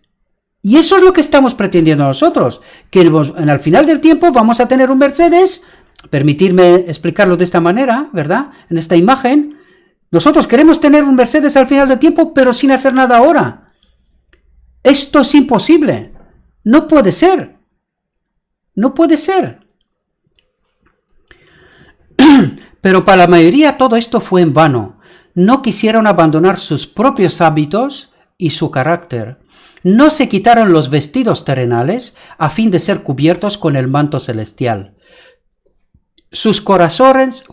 Y eso es lo que estamos pretendiendo nosotros, que al final del tiempo vamos a tener un Mercedes. Permitirme explicarlo de esta manera, ¿verdad? En esta imagen, nosotros queremos tener un Mercedes al final del tiempo, pero sin hacer nada ahora. Esto es imposible. No puede ser. No puede ser. Pero para la mayoría todo esto fue en vano. No quisieron abandonar sus propios hábitos y su carácter. No se quitaron los vestidos terrenales a fin de ser cubiertos con el manto celestial. Sus corazones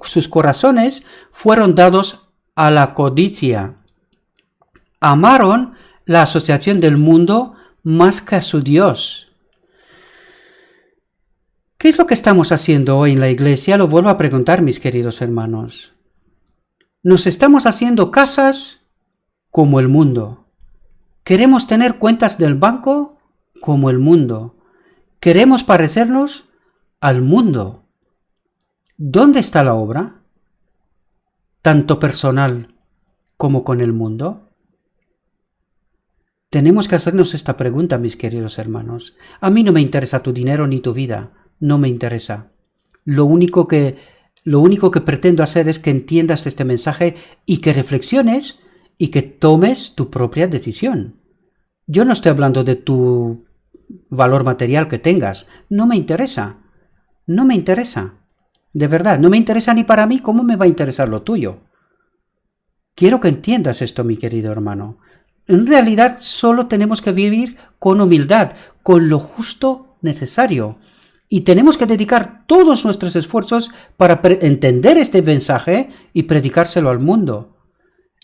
fueron dados a la codicia. Amaron la asociación del mundo más que a su Dios. ¿Qué es lo que estamos haciendo hoy en la iglesia? Lo vuelvo a preguntar, mis queridos hermanos. Nos estamos haciendo casas como el mundo. Queremos tener cuentas del banco como el mundo. Queremos parecernos al mundo. ¿Dónde está la obra? Tanto personal como con el mundo. Tenemos que hacernos esta pregunta, mis queridos hermanos. A mí no me interesa tu dinero ni tu vida. No me interesa. Lo único que pretendo hacer es que entiendas este mensaje y que reflexiones y que tomes tu propia decisión. Yo no estoy hablando de tu valor material que tengas. No me interesa. No me interesa. De verdad, no me interesa ni para mí. ¿Cómo me va a interesar lo tuyo? Quiero que entiendas esto, mi querido hermano. En realidad, solo tenemos que vivir con humildad, con lo justo necesario. Y tenemos que dedicar todos nuestros esfuerzos para entender este mensaje y predicárselo al mundo.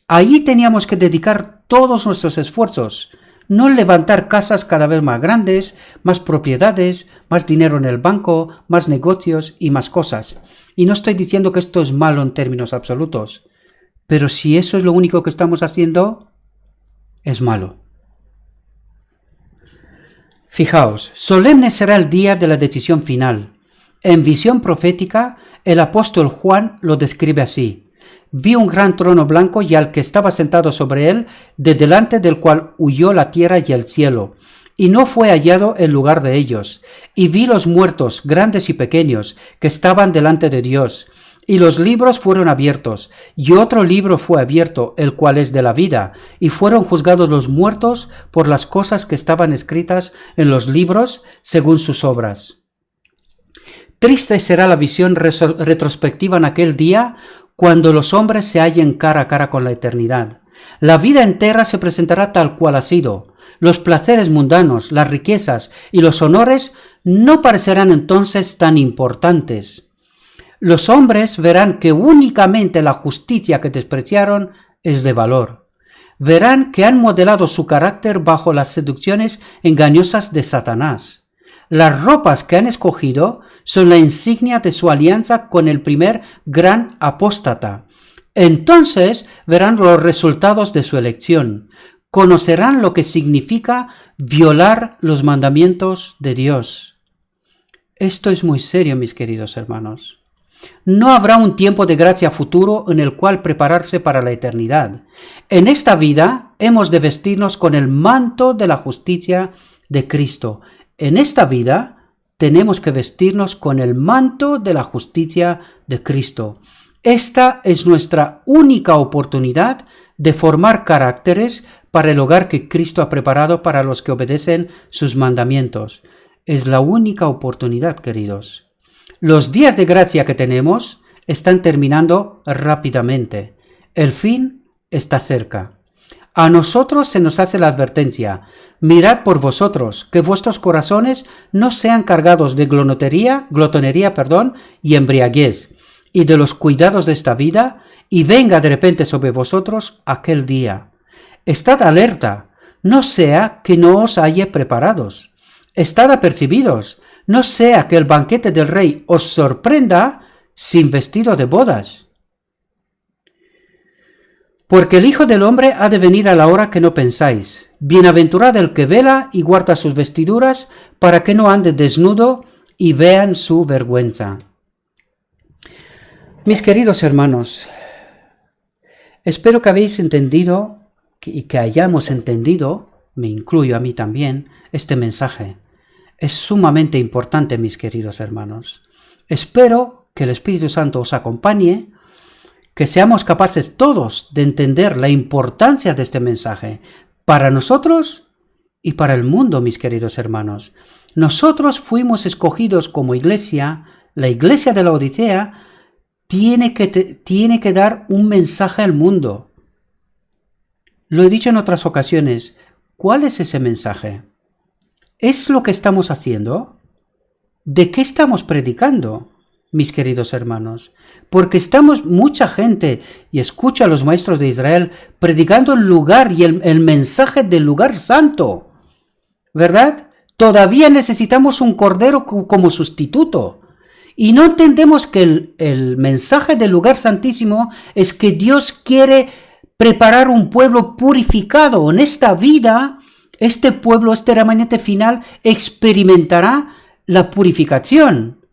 Ahí teníamos que dedicar todos nuestros esfuerzos. No levantar casas cada vez más grandes, más propiedades, más dinero en el banco, más negocios y más cosas. Y no estoy diciendo que esto es malo en términos absolutos. Pero si eso es lo único que estamos haciendo, es malo. Fijaos, solemne será el día de la decisión final. En visión profética, el apóstol Juan lo describe así. Vi un gran trono blanco y al que estaba sentado sobre él, de delante del cual huyó la tierra y el cielo, y no fue hallado en lugar de ellos. Y vi los muertos, grandes y pequeños, que estaban delante de Dios. Y los libros fueron abiertos, y otro libro fue abierto, el cual es de la vida, y fueron juzgados los muertos por las cosas que estaban escritas en los libros según sus obras. Triste será la visión retrospectiva en aquel día, cuando los hombres se hallen cara a cara con la eternidad. La vida entera se presentará tal cual ha sido. Los placeres mundanos, las riquezas y los honores no parecerán entonces tan importantes. Los hombres verán que únicamente la justicia que despreciaron es de valor. Verán que han modelado su carácter bajo las seducciones engañosas de Satanás. Las ropas que han escogido son la insignia de su alianza con el primer gran apóstata. Entonces verán los resultados de su elección. Conocerán lo que significa violar los mandamientos de Dios. Esto es muy serio, mis queridos hermanos. No habrá un tiempo de gracia futuro en el cual prepararse para la eternidad. En esta vida hemos de vestirnos con el manto de la justicia de Cristo. En esta vida tenemos que vestirnos con el manto de la justicia de Cristo. Esta es nuestra única oportunidad de formar caracteres para el hogar que Cristo ha preparado para los que obedecen sus mandamientos. Es la única oportunidad, queridos. Los días de gracia que tenemos están terminando rápidamente. El fin está cerca. A nosotros se nos hace la advertencia: mirad por vosotros, que vuestros corazones no sean cargados de glotonería, y embriaguez, y de los cuidados de esta vida, y venga de repente sobre vosotros aquel día. Estad alerta, no sea que no os halle preparados. Estad apercibidos, no sea que el banquete del rey os sorprenda sin vestido de bodas. Porque el Hijo del Hombre ha de venir a la hora que no pensáis. Bienaventurado el que vela y guarda sus vestiduras, para que no ande desnudo y vean su vergüenza. Mis queridos hermanos, espero que habéis entendido y que hayamos entendido, me incluyo a mí también, este mensaje. Es sumamente importante, mis queridos hermanos. Espero que el Espíritu Santo os acompañe, que seamos capaces todos de entender la importancia de este mensaje para nosotros y para el mundo, mis queridos hermanos. Nosotros fuimos escogidos como iglesia. La iglesia de la Odisea tiene que dar un mensaje al mundo. Lo he dicho en otras ocasiones. ¿Cuál es ese mensaje? ¿Es lo que estamos haciendo? ¿De qué estamos predicando, mis queridos hermanos? Porque estamos mucha gente, y escucho a los maestros de Israel, predicando el lugar y el mensaje del lugar santo, ¿verdad? Todavía necesitamos un cordero como sustituto. Y no entendemos que el mensaje del lugar santísimo es que Dios quiere preparar un pueblo purificado en esta vida. Este pueblo, este remanente final, experimentará la purificación.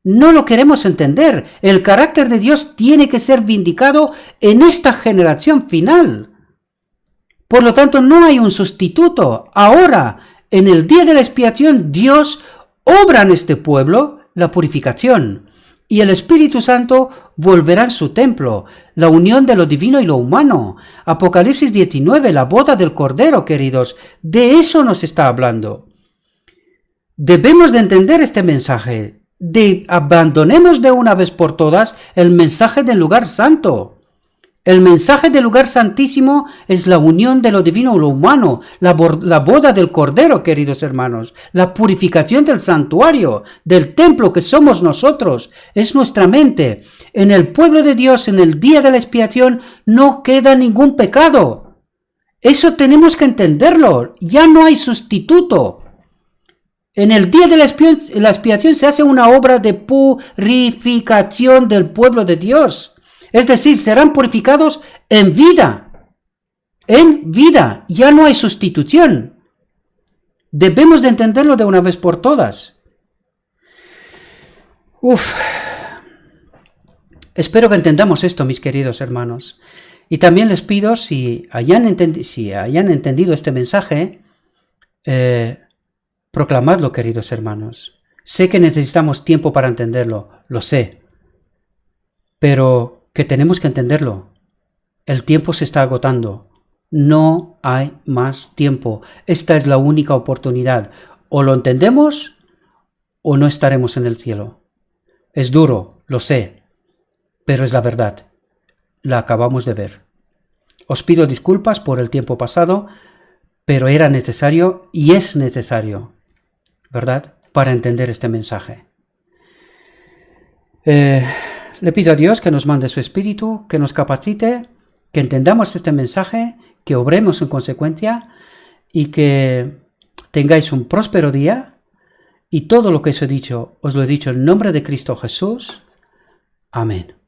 No lo queremos entender. El carácter de Dios tiene que ser vindicado en esta generación final. Por lo tanto, no hay un sustituto. Ahora, en el día de la expiación, Dios obra en este pueblo la purificación. Y el Espíritu Santo volverá en su templo, la unión de lo divino y lo humano. Apocalipsis 19, la boda del Cordero, queridos. De eso nos está hablando. Debemos de entender este mensaje. Abandonemos de una vez por todas el mensaje del lugar santo. El mensaje del lugar santísimo es la unión de lo divino y lo humano, la boda del Cordero, queridos hermanos, la purificación del santuario, del templo que somos nosotros, es nuestra mente. En el pueblo de Dios, en el día de la expiación, no queda ningún pecado. Eso tenemos que entenderlo, ya no hay sustituto. En el día de la expiación se hace una obra de purificación del pueblo de Dios. Es decir, serán purificados en vida. En vida. Ya no hay sustitución. Debemos de entenderlo de una vez por todas. Espero que entendamos esto, mis queridos hermanos. Y también les pido, si hayan entendido este mensaje, proclamadlo, queridos hermanos. Sé que necesitamos tiempo para entenderlo, lo sé. Pero que tenemos que entenderlo. El tiempo se está agotando. No hay más tiempo. Esta es la única oportunidad. O lo entendemos o no estaremos en el cielo. Es duro, lo sé, pero es la verdad. La acabamos de ver. Os pido disculpas por el tiempo pasado, pero era necesario y es necesario, ¿verdad?, para entender este mensaje. Le pido a Dios que nos mande su Espíritu, que nos capacite, que entendamos este mensaje, que obremos en consecuencia y que tengáis un próspero día. Y todo lo que os he dicho en nombre de Cristo Jesús. Amén.